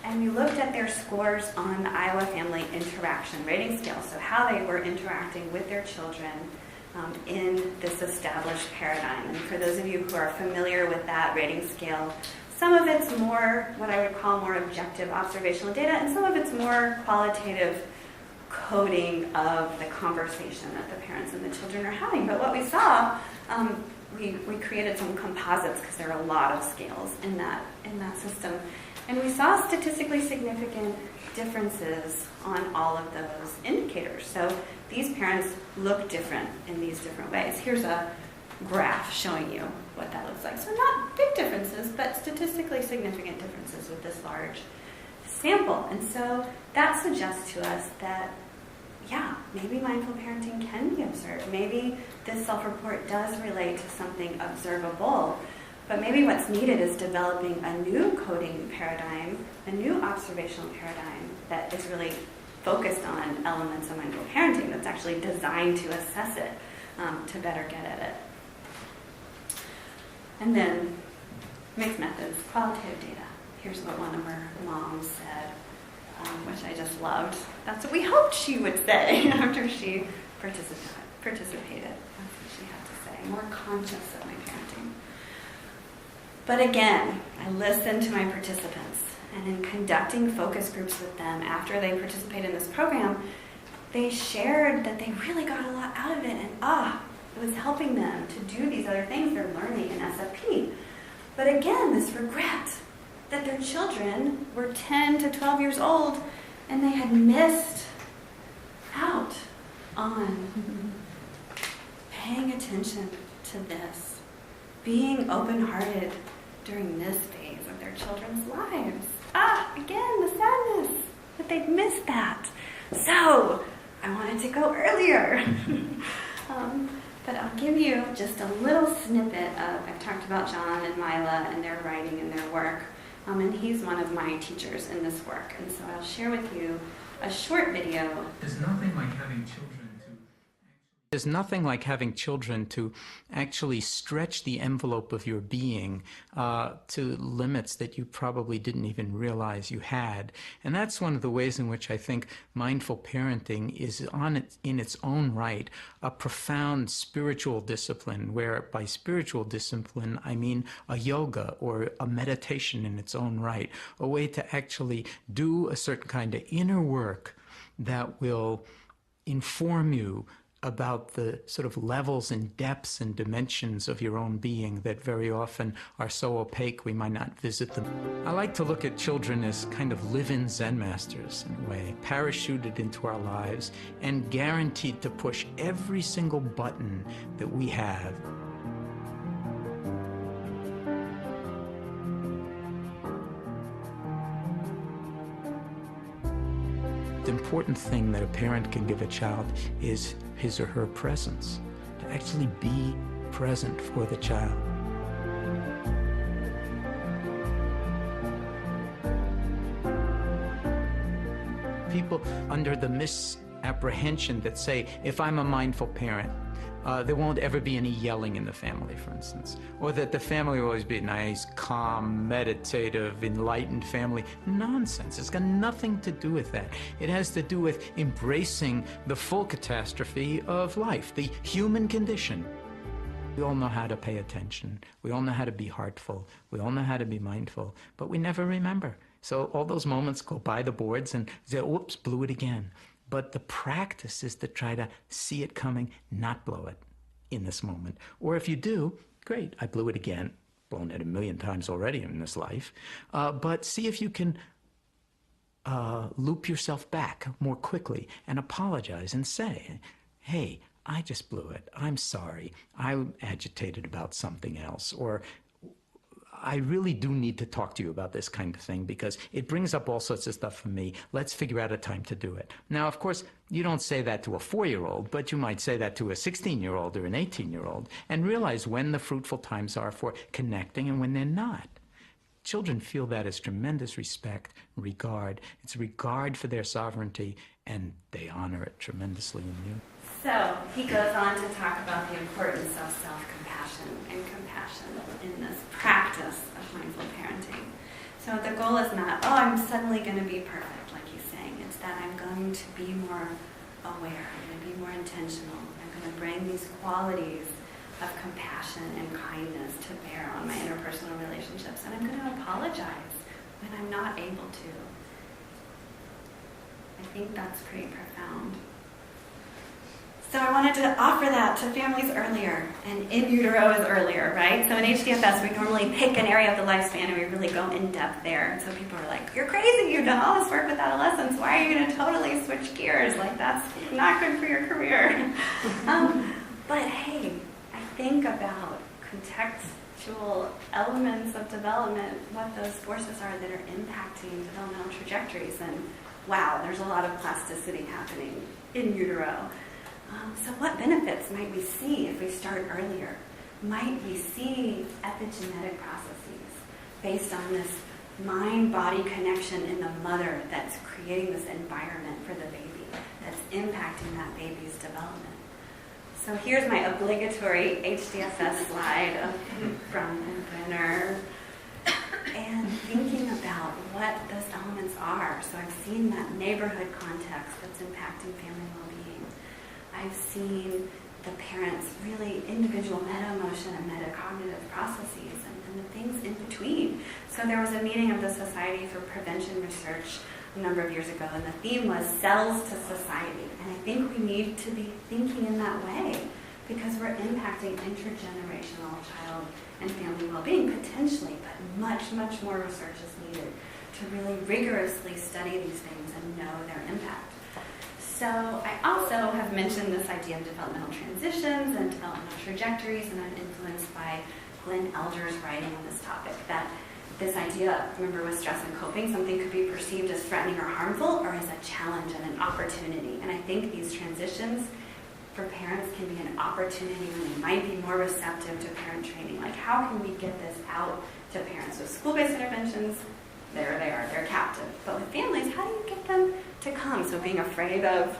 and we looked at their scores on the Iowa Family Interaction Rating Scale, so how they were interacting with their children in this established paradigm. And for those of you who are familiar with that rating scale, some of it's more what I would call more objective observational data, and some of it's more qualitative coding of the conversation that the parents and the children are having. But what we saw, we created some composites because there are a lot of scales in that system. And we saw statistically significant differences on all of those indicators. So these parents look different in these different ways. Here's a graph showing you what that looks like. So not big differences, but statistically significant differences with this large sample. And so that suggests to us that, yeah, maybe mindful parenting can be observed. Maybe this self-report does relate to something observable. But maybe what's needed is developing a new coding paradigm, a new observational paradigm that is really focused on elements of mindful parenting, that's actually designed to assess it, to better get at it. And then mixed methods, qualitative data. Here's what one of our moms said, which I just loved. That's what we hoped she would say after she participated. That's what she had to say, more conscious of my parenting. But again, I listened to my participants, and in conducting focus groups with them after they participated in this program, they shared that they really got a lot out of it, and it was helping them to do these other things they're learning in SFP. But again, this regret that their children were 10 to 12 years old and they had missed out on paying attention to this, being open-hearted during this phase of their children's lives. Again, the sadness that they'd missed that. So I wanted to go earlier. But I'll give you just a little snippet of, I've talked about John and Mila and their writing and their work, and he's one of my teachers in this work. And so I'll share with you a short video. There's nothing like having children to actually stretch the envelope of your being to limits that you probably didn't even realize you had. And that's one of the ways in which I think mindful parenting is in its own right a profound spiritual discipline, where by spiritual discipline I mean a yoga or a meditation in its own right, a way to actually do a certain kind of inner work that will inform you about the sort of levels and depths and dimensions of your own being that very often are so opaque we might not visit them. I like to look at children as kind of live-in Zen masters in a way, parachuted into our lives and guaranteed to push every single button that we have. The important thing that a parent can give a child is his or her presence, to actually be present for the child. People under the misapprehension that say, if I'm a mindful parent, there won't ever be any yelling in the family, for instance, or that the family will always be a nice, calm, meditative, enlightened family. Nonsense. It's got nothing to do with that. It has to do with embracing the full catastrophe of life, the human condition. We all know how to pay attention. We all know how to be heartful. We all know how to be mindful, but we never remember. So all those moments go by the boards and say, oops, blew it again. But the practice is to try to see it coming, not blow it in this moment. Or if you do, great, I blew it again, blown it 1,000,000 times already in this life. But see if you can loop yourself back more quickly and apologize and say, hey, I just blew it. I'm sorry. I'm agitated about something else. Or I really do need to talk to you about this kind of thing because it brings up all sorts of stuff for me. Let's figure out a time to do it. Now, of course, you don't say that to a 4-year-old, but you might say that to a 16-year-old or an 18-year-old and realize when the fruitful times are for connecting and when they're not. Children feel that as tremendous respect, regard. It's regard for their sovereignty, and they honor it tremendously in you. So he goes on to talk about the importance of self-compassion and compassion in this practice of mindful parenting. So the goal is not, I'm suddenly going to be perfect, like he's saying. It's that I'm going to be more aware. I'm going to be more intentional. I'm going to bring these qualities of compassion and kindness to bear on my interpersonal relationships, and I'm going to apologize when I'm not able to. I think that's pretty profound. So I wanted to offer that to families earlier, and in utero is earlier, right? So in HDFS, we normally pick an area of the lifespan and we really go in depth there. And so people are like, you're crazy, you've done all this work with adolescents. Why are you going to totally switch gears? Like, that's not good for your career. But hey, I think about contextual elements of development, what those forces are that are impacting developmental trajectories. And wow, there's a lot of plasticity happening in utero. So what benefits might we see if we start earlier? Might we see epigenetic processes based on this mind-body connection in the mother that's creating this environment for the baby, that's impacting that baby's development? So here's my obligatory HDFS slide from Brenner, and thinking about what those elements are. So I've seen that neighborhood context that's impacting family well-being. I've seen the parents' really individual meta-emotion and meta-cognitive processes and the things in between. So there was a meeting of the Society for Prevention Research a number of years ago, and the theme was cells to society. And I think we need to be thinking in that way because we're impacting intergenerational child and family well-being potentially, but much, much more research is needed to really rigorously study these things and know their impact. So I also have mentioned this idea of developmental transitions and developmental trajectories, and I'm influenced by Glenn Elder's writing on this topic, that this idea, remember with stress and coping, something could be perceived as threatening or harmful or as a challenge and an opportunity. And I think these transitions for parents can be an opportunity when they might be more receptive to parent training. Like, how can we get this out to parents? With school-based interventions, there they are, they're captive. But with families, how do you get them to come? So being afraid of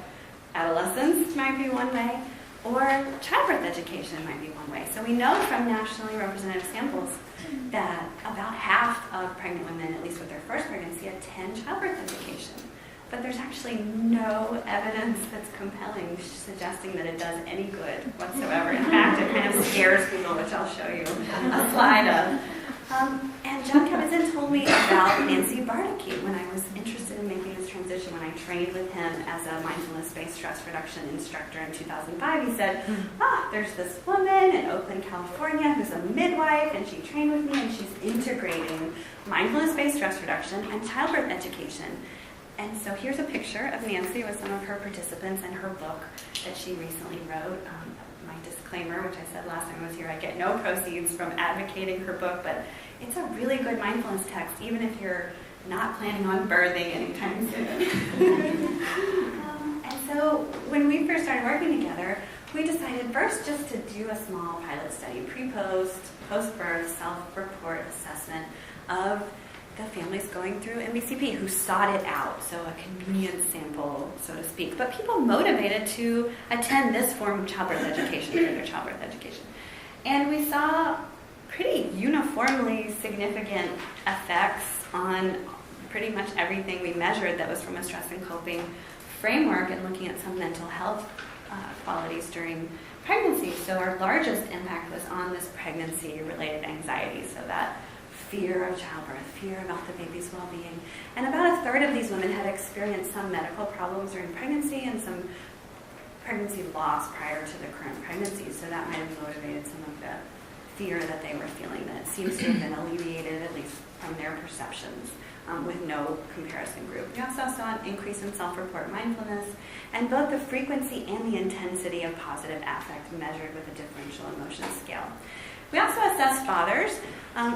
adolescence might be one way, or childbirth education might be one way. So we know from nationally representative samples that about half of pregnant women, at least with their first pregnancy, attend childbirth education. But there's actually no evidence that's compelling suggesting that it does any good whatsoever. In fact, it kind of scares people, which I'll show you a slide of. And John Kabat-Zinn told me about Nancy Bardacke when I was interested in making this transition. When I trained with him as a mindfulness-based stress reduction instructor in 2005, he said, there's this woman in Oakland, California who's a midwife, and she trained with me, and she's integrating mindfulness-based stress reduction and childbirth education. And so here's a picture of Nancy with some of her participants and her book that she recently wrote. My disclaimer, which I said last time I was here, I get no proceeds from advocating her book, but it's a really good mindfulness text, even if you're not planning on birthing anytime soon. And so when we first started working together, we decided first just to do a small pilot study, pre-post, post-birth, self-report assessment of the families going through MBCP who sought it out, so a convenience sample, so to speak, but people motivated to attend this form of childbirth education, further childbirth education. And we saw pretty uniformly significant effects on pretty much everything we measured that was from a stress and coping framework and looking at some mental health qualities during pregnancy. So our largest impact was on this pregnancy-related anxiety, so that fear of childbirth, fear about the baby's well-being. And about a third of these women had experienced some medical problems during pregnancy and some pregnancy loss prior to the current pregnancy. So that might have motivated some of the fear that they were feeling that seems to have been alleviated, at least from their perceptions, with no comparison group. We also saw an increase in self-report mindfulness and both the frequency and the intensity of positive affect measured with a differential emotion scale. We also assessed fathers.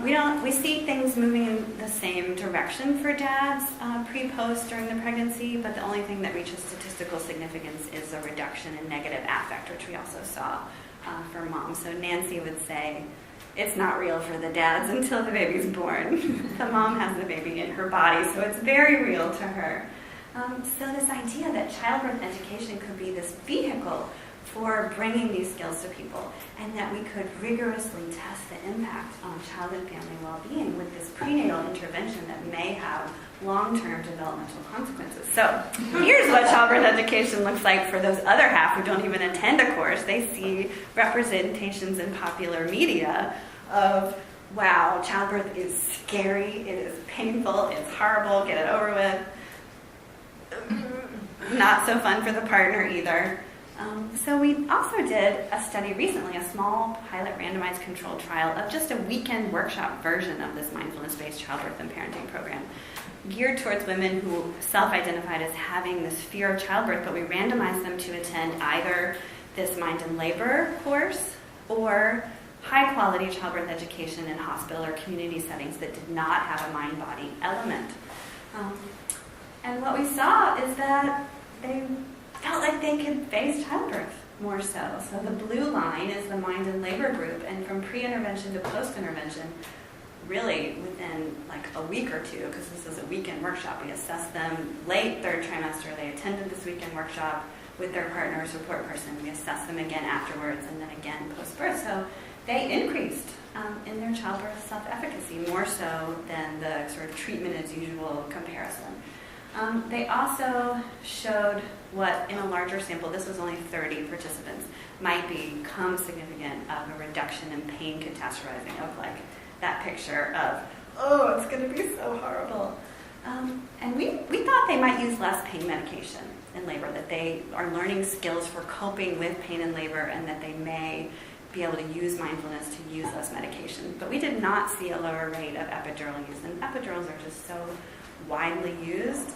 We see things moving in the same direction for dads pre-post during the pregnancy, but the only thing that reaches statistical significance is a reduction in negative affect, which we also saw for moms. So Nancy would say, it's not real for the dads until the baby's born. The mom has the baby in her body, so it's very real to her. So this idea that childbirth education could be this vehicle for bringing these skills to people, and that we could rigorously test the impact on child and family well-being with this prenatal intervention that may have long-term developmental consequences. So here's what childbirth education looks like for those other half who don't even attend a course. They see representations in popular media of, wow, childbirth is scary, it is painful, it's horrible, get it over with. Not so fun for the partner either. So we also did a study recently, a small pilot randomized controlled trial of just a weekend workshop version of this mindfulness-based childbirth and parenting program, geared towards women who self-identified as having this fear of childbirth, but we randomized them to attend either this mind and labor course or high-quality childbirth education in hospital or community settings that did not have a mind-body element. And what we saw is that they felt like they could face childbirth more so. So the blue line is the mind and labor group, and from pre-intervention to post-intervention, really within like a week or two, because this is a weekend workshop, we assessed them late third trimester. They attended this weekend workshop with their partner or support person. We assessed them again afterwards, and then again post-birth. So they increased in their childbirth self-efficacy, more so than the sort of treatment as usual comparison. They also showed what, in a larger sample, this was only 30 participants, might become significant of a reduction in pain catastrophizing, of like that picture of, oh, it's going to be so horrible. And we thought they might use less pain medication in labor, that they are learning skills for coping with pain in labor, and that they may be able to use mindfulness to use less medication. But we did not see a lower rate of epidural use, and epidurals are just so widely used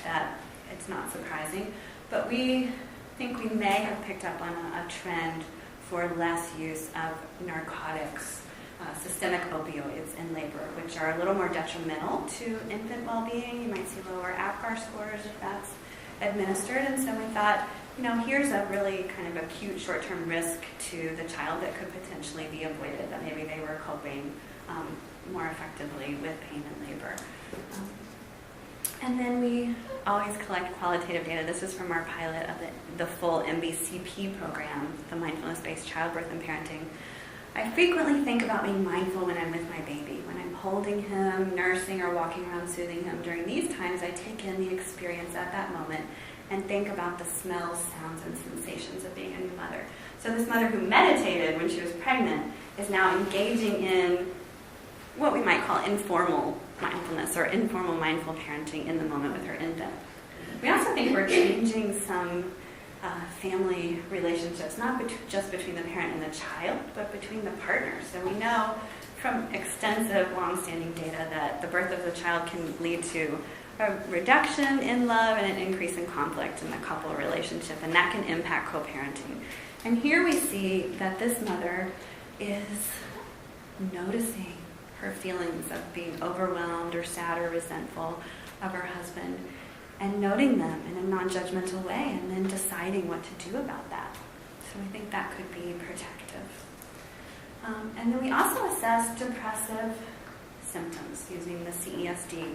that it's not surprising. But we think we may have picked up on a trend for less use of narcotics, systemic opioids in labor, which are a little more detrimental to infant well-being. You might see lower APGAR scores if that's administered. And so we thought, here's a really kind of acute short-term risk to the child that could potentially be avoided, that maybe they were coping more effectively with pain in labor. And then we always collect qualitative data. This is from our pilot of the full MBCP program, the Mindfulness-Based Childbirth and Parenting. I frequently think about being mindful when I'm with my baby, when I'm holding him, nursing, or walking around soothing him. During these times, I take in the experience at that moment and think about the smells, sounds, and sensations of being a new mother. So this mother who meditated when she was pregnant is now engaging in what we might call informal mindfulness or informal mindful parenting in the moment with her infant. We also think we're changing some family relationships, not just between the parent and the child, but between the partners. So we know from extensive, long-standing data that the birth of the child can lead to a reduction in love and an increase in conflict in the couple relationship, and that can impact co-parenting. And here we see that this mother is noticing her feelings of being overwhelmed or sad or resentful of her husband, and noting them in a non-judgmental way, and then deciding what to do about that. So we think that could be protective. And then we also assess depressive symptoms using the CESD.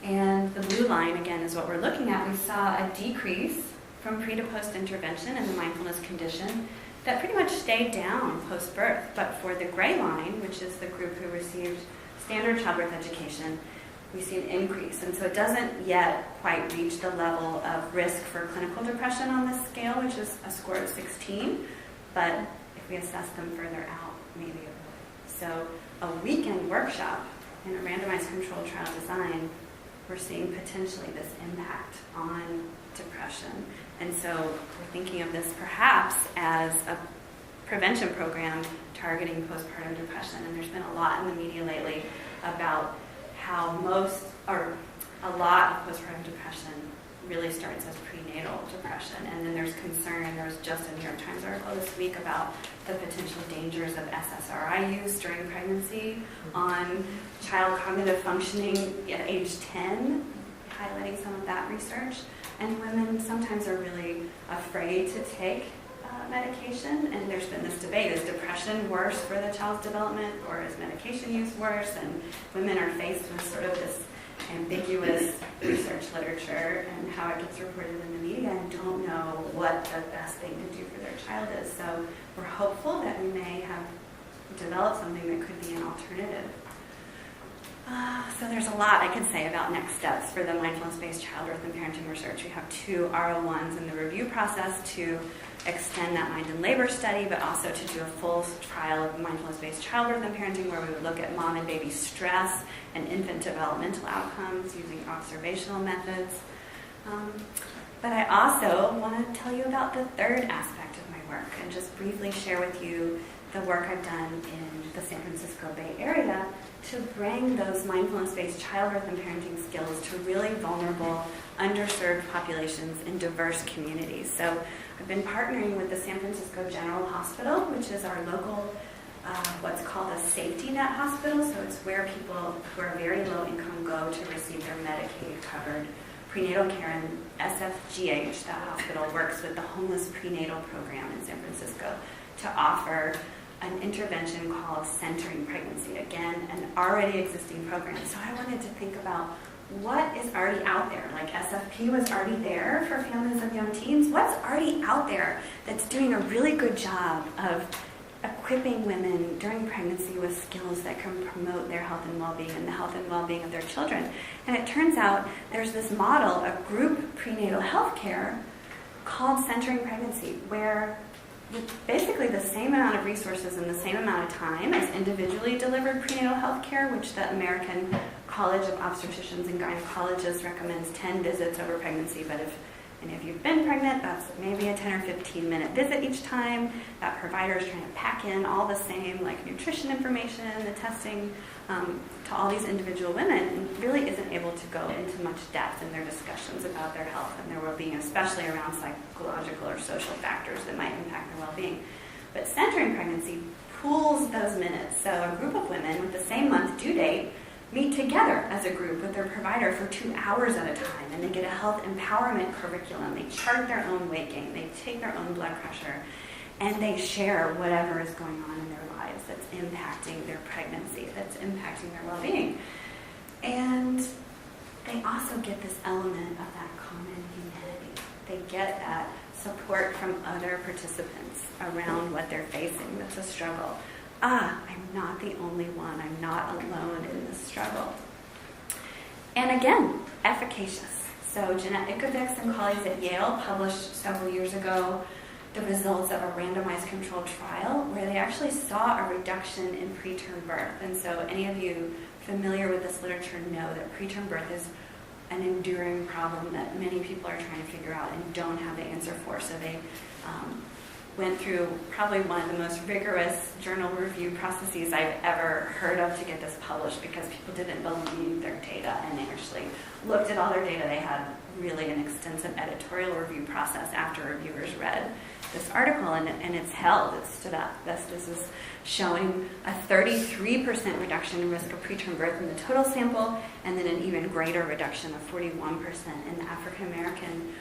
And the blue line, again, is what we're looking at. We saw a decrease from pre to post intervention in the mindfulness condition that pretty much stayed down post-birth. But for the gray line, which is the group who received standard childbirth education, we see an increase. And so it doesn't yet quite reach the level of risk for clinical depression on this scale, which is a score of 16. But if we assess them further out, maybe it will. So a weekend workshop in a randomized controlled trial design, we're seeing potentially this impact on depression. And so we're thinking of this perhaps as a prevention program targeting postpartum depression. And there's been a lot in the media lately about how a lot of postpartum depression really starts as prenatal depression. And then there's concern. There was just a New York Times article this week about the potential dangers of SSRI use during pregnancy on child cognitive functioning at age 10, highlighting some of that research. And women sometimes are really afraid to take medication, and there's been this debate, is depression worse for the child's development, or is medication use worse? And women are faced with sort of this ambiguous research literature and how it gets reported in the media and don't know what the best thing to do for their child is. So we're hopeful that we may have developed something that could be an alternative. So there's a lot I could say about next steps for the mindfulness-based childbirth and parenting research. We have 2 R01s in the review process to extend that mind and labor study, but also to do a full trial of mindfulness-based childbirth and parenting where we would look at mom and baby stress and infant developmental outcomes using observational methods. But I also want to tell you about the third aspect of my work and just briefly share with you the work I've done in the San Francisco Bay Area to bring those mindfulness-based childbirth and parenting skills to really vulnerable, underserved populations in diverse communities. So I've been partnering with the San Francisco General Hospital, which is our local, what's called a safety net hospital. So it's where people who are very low income go to receive their Medicaid-covered prenatal care. And SFGH, that hospital, works with the homeless prenatal program in San Francisco to offer an intervention called Centering Pregnancy, again, an already existing program. So I wanted to think about what is already out there. Like SFP was already there for families of young teens. What's already out there that's doing a really good job of equipping women during pregnancy with skills that can promote their health and well-being and the health and well-being of their children? And it turns out there's this model of group prenatal health care called Centering Pregnancy, where with basically the same amount of resources and the same amount of time as individually delivered prenatal health care, which the American College of Obstetricians and Gynecologists recommends 10 visits over pregnancy. But if any of you've been pregnant, that's maybe a 10 or 15-minute visit each time. That provider is trying to pack in all the same like nutrition information, the testing to all these individual women, and really isn't able to go into much depth in their discussions about their health and their well-being, especially around psychological or social factors that might impact their well-being. But Centering Pregnancy pools those minutes. So a group of women with the same month due date meet together as a group with their provider for 2 hours at a time, and they get a health empowerment curriculum. They chart their own weight gain, they take their own blood pressure, and they share whatever is going on in their lives that's impacting their pregnancy, that's impacting their well-being. And they also get this element of that common humanity. They get that support from other participants around what they're facing. That's a struggle. I'm not the only one. I'm not alone in this struggle. And again, efficacious. So Jeanette Ickovics and colleagues at Yale published several years ago the results of a randomized controlled trial where they actually saw a reduction in preterm birth. And so any of you familiar with this literature know that preterm birth is an enduring problem that many people are trying to figure out and don't have the answer for. So they went through probably one of the most rigorous journal review processes I've ever heard of to get this published, because people didn't believe their data, and they actually looked at all their data. They had really an extensive editorial review process after reviewers read this article, and it's held. It stood up. This is showing a 33% reduction in risk of preterm birth in the total sample, and then an even greater reduction of 41% in the African American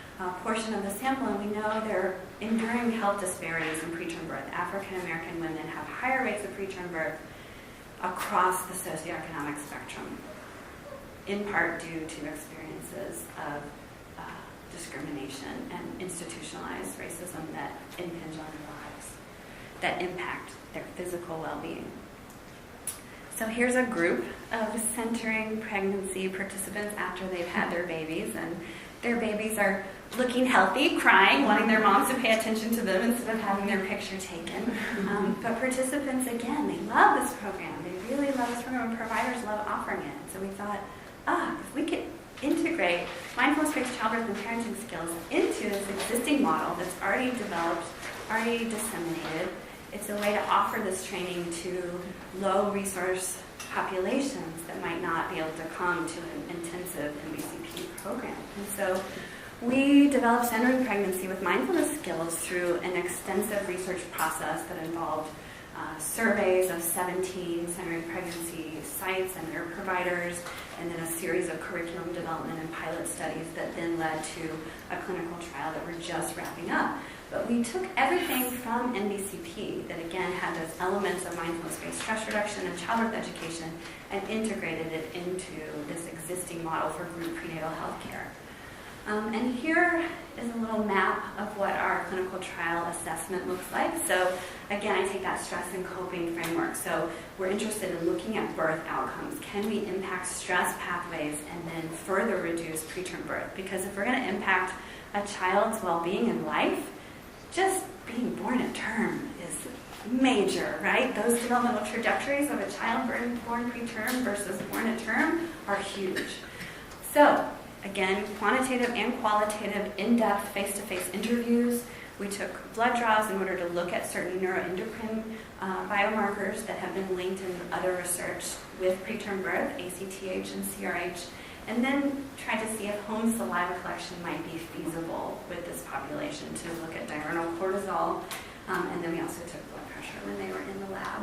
portion of the sample. And we know there are enduring health disparities in preterm birth. African American women have higher rates of preterm birth across the socioeconomic spectrum, in part due to experiences of discrimination and institutionalized racism that impinge on their lives, that impact their physical well-being. So here's a group of Centering Pregnancy participants after they've had their babies, and their babies are looking healthy, crying, wanting their moms to pay attention to them instead of having their picture taken. But participants, again, they love this program. They really love this program, and providers love offering it. So we thought, if we could integrate mindfulness-based childbirth and parenting skills into this existing model that's already developed, already disseminated, it's a way to offer this training to low-resource populations that might not be able to come to an intensive MBCP program. And so we developed Centering Pregnancy with mindfulness skills through an extensive research process that involved surveys of 17 Centering Pregnancy sites and their providers, and then a series of curriculum development and pilot studies that then led to a clinical trial that we're just wrapping up. But we took everything from MBCP that, again, had those elements of mindfulness-based stress reduction and childbirth education and integrated it into this existing model for group prenatal health care. And here is a little map of what our clinical trial assessment looks like. So again, I take that stress and coping framework. So we're interested in looking at birth outcomes. Can we impact stress pathways and then further reduce preterm birth? Because if we're going to impact a child's well-being in life, just being born at term is major, right? Those developmental trajectories of a child born preterm versus born at term are huge. So again, quantitative and qualitative in-depth face-to-face interviews. We took blood draws in order to look at certain neuroendocrine biomarkers that have been linked in other research with preterm birth, ACTH and CRH, and then tried to see if home saliva collection might be feasible with this population to look at diurnal cortisol, and then we also took blood pressure when they were in the lab.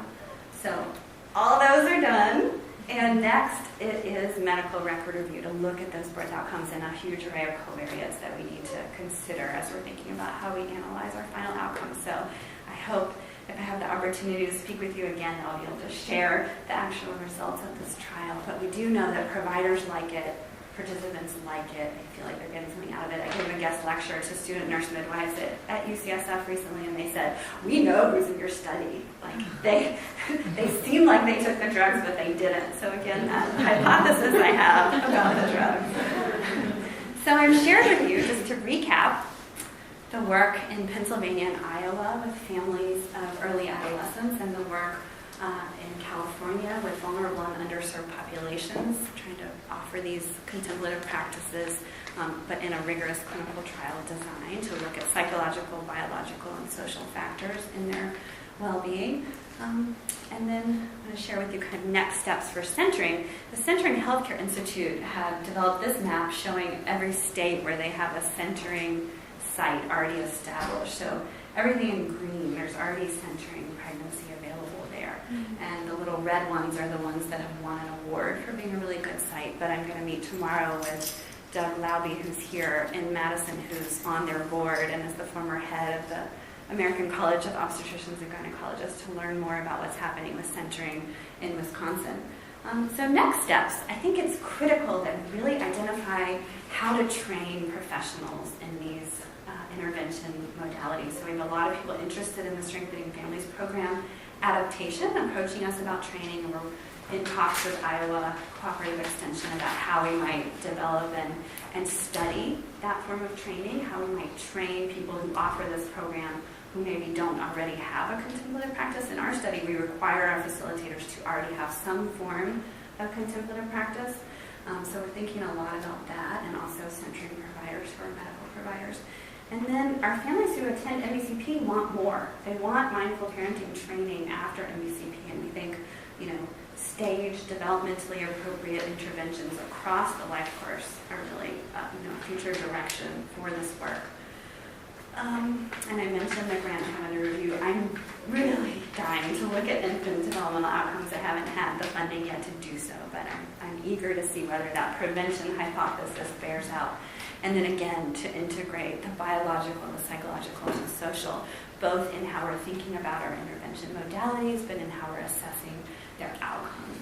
So all those are done. And next, it is medical record review to look at those birth outcomes in a huge array of covariates that we need to consider as we're thinking about how we analyze our final outcomes. So I hope if I have the opportunity to speak with you again, I'll be able to share the actual results of this trial. But we do know that providers like it, participants like it, they feel like they're getting something out of it. I gave a guest lecture to student nurse midwives at UCSF recently, and they said, we know who's in your study. Like they seem like they took the drugs, but they didn't. So again, that hypothesis I have about the drugs. So I've shared with you, just to recap, the work in Pennsylvania and Iowa with families of early adolescents and the work in California with vulnerable and underserved populations, trying to offer these contemplative practices, but in a rigorous clinical trial design to look at psychological, biological, and social factors in their well-being. And then I'm going to share with you kind of next steps for centering. The Centering Healthcare Institute had developed this map showing every state where they have a centering site already established. So everything in green, there's already centering pregnancy available there. Mm-hmm. And the little red ones are the ones that have won an award for being a really good site. But I'm going to meet tomorrow with Doug Lauby, who's here in Madison, who's on their board and is the former head of the American College of Obstetricians and Gynecologists, to learn more about what's happening with centering in Wisconsin. So next steps, I think it's critical that we really identify how to train professionals in these intervention modalities. So we have a lot of people interested in the Strengthening Families program adaptation, approaching us about training, and we're in talks with Iowa Cooperative Extension about how we might develop and study that form of training, how we might train people who offer this program who maybe don't already have a contemplative practice. In our study, we require our facilitators to already have some form of contemplative practice. So we're thinking a lot about that, and also centering providers who are medical providers. And then our families who attend MBCP want more. They want mindful parenting training after MBCP, and we think, staged, developmentally appropriate interventions across the life course are really, a future direction for this work. And I mentioned the grant calendar review. I'm really dying to look at infant developmental outcomes. I haven't had the funding yet to do so, but I'm eager to see whether that prevention hypothesis bears out. And then again, to integrate the biological, the psychological, and the social, both in how we're thinking about our intervention modalities, but in how we're assessing their outcome.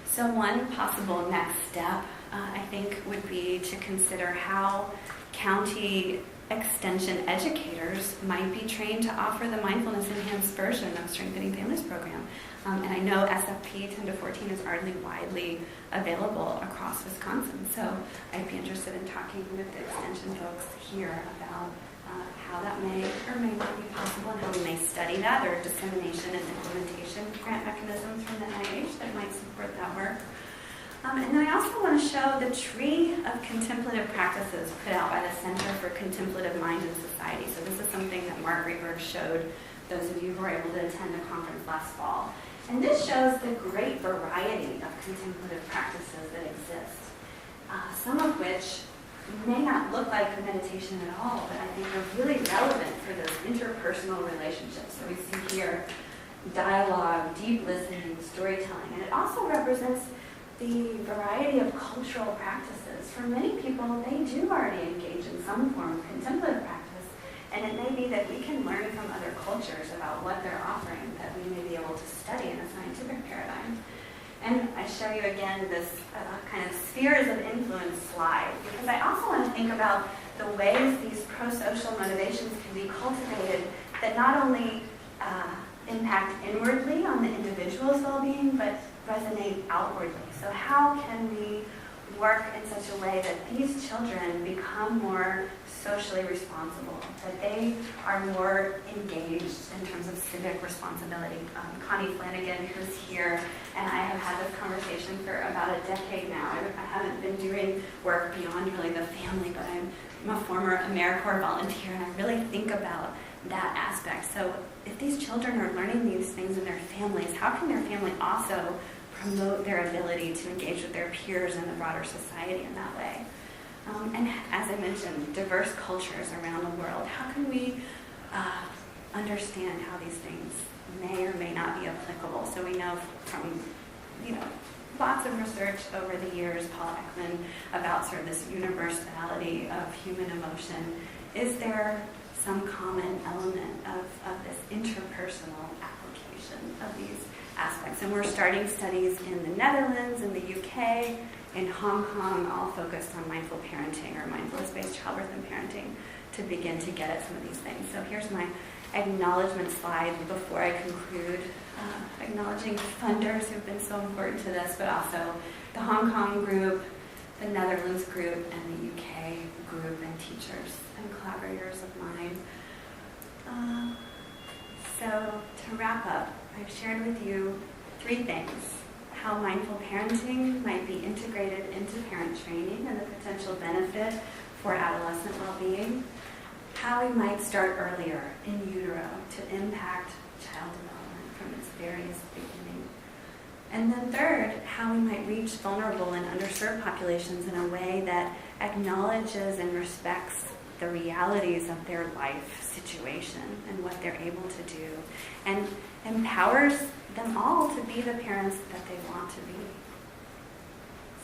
So one possible next step, I think, would be to consider how county extension educators might be trained to offer the mindfulness-enhanced version of Strengthening Families program. And I know SFP 10 to 14 is already widely available across Wisconsin. So I'd be interested in talking with the extension folks here about how that may or may not be possible and how we may study that. There are dissemination and implementation grant mechanisms from the NIH that might support that work. And then I also want to show the tree of contemplative practices put out by the Center for Contemplative Mind and Society. So this is something that Mark Rieberg showed those of you who were able to attend the conference last fall. And this shows the great variety of contemplative practices that exist, some of which may not look like meditation at all, but I think are really relevant for those interpersonal relationships. So we see here dialogue, deep listening, storytelling, and it also represents the variety of cultural practices. For many people, they do already engage in some form of contemplative practice, and it may be that we can learn from other cultures about what they're offering that we may be able to study in a scientific paradigm. And I show you again this kind of spheres of influence slide, because I also want to think about the ways these pro-social motivations can be cultivated that not only impact inwardly on the individual's well-being, but resonate outwardly. So how can we work in such a way that these children become more socially responsible, that they are more engaged in terms of civic responsibility? Connie Flanagan, who's here, and I have had this conversation for about a decade now. I haven't been doing work beyond really the family, but I'm a former AmeriCorps volunteer, and I really think about that aspect. So if these children are learning these things in their families, how can their family also promote their ability to engage with their peers in the broader society in that way? And as I mentioned, diverse cultures around the world. How can we understand how these things may or may not be applicable? So we know from, lots of research over the years, Paul Ekman, about sort of this universality of human emotion. Is there some common element of this interpersonal application of these aspects? And we're starting studies in the Netherlands, in the UK, in Hong Kong, all focused on mindful parenting or mindfulness-based childbirth and parenting to begin to get at some of these things. So here's my acknowledgement slide before I conclude, acknowledging funders who've been so important to this, but also the Hong Kong group, the Netherlands group, and the UK group, and teachers and collaborators of mine. So to wrap up, I've shared with you 3 things: how mindful parenting might be integrated into parent training and the potential benefit for adolescent well-being, how we might start earlier in utero to impact child development from its various beginning, and then third, how we might reach vulnerable and underserved populations in a way that acknowledges and respects the realities of their life situation and what they're able to do, and empowers them all to be the parents that they want to be.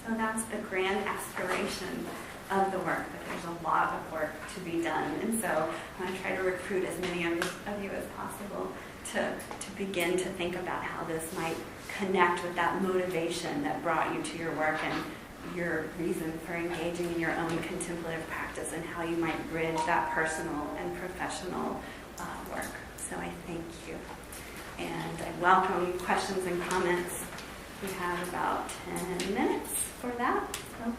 So that's the grand aspiration of the work, but there's a lot of work to be done. And so I'm going to try to recruit as many of you as possible to begin to think about how this might connect with that motivation that brought you to your work and your reason for engaging in your own contemplative practice, and how you might bridge that personal and professional work. So I thank you. And I welcome questions and comments. We have about 10 minutes for that. So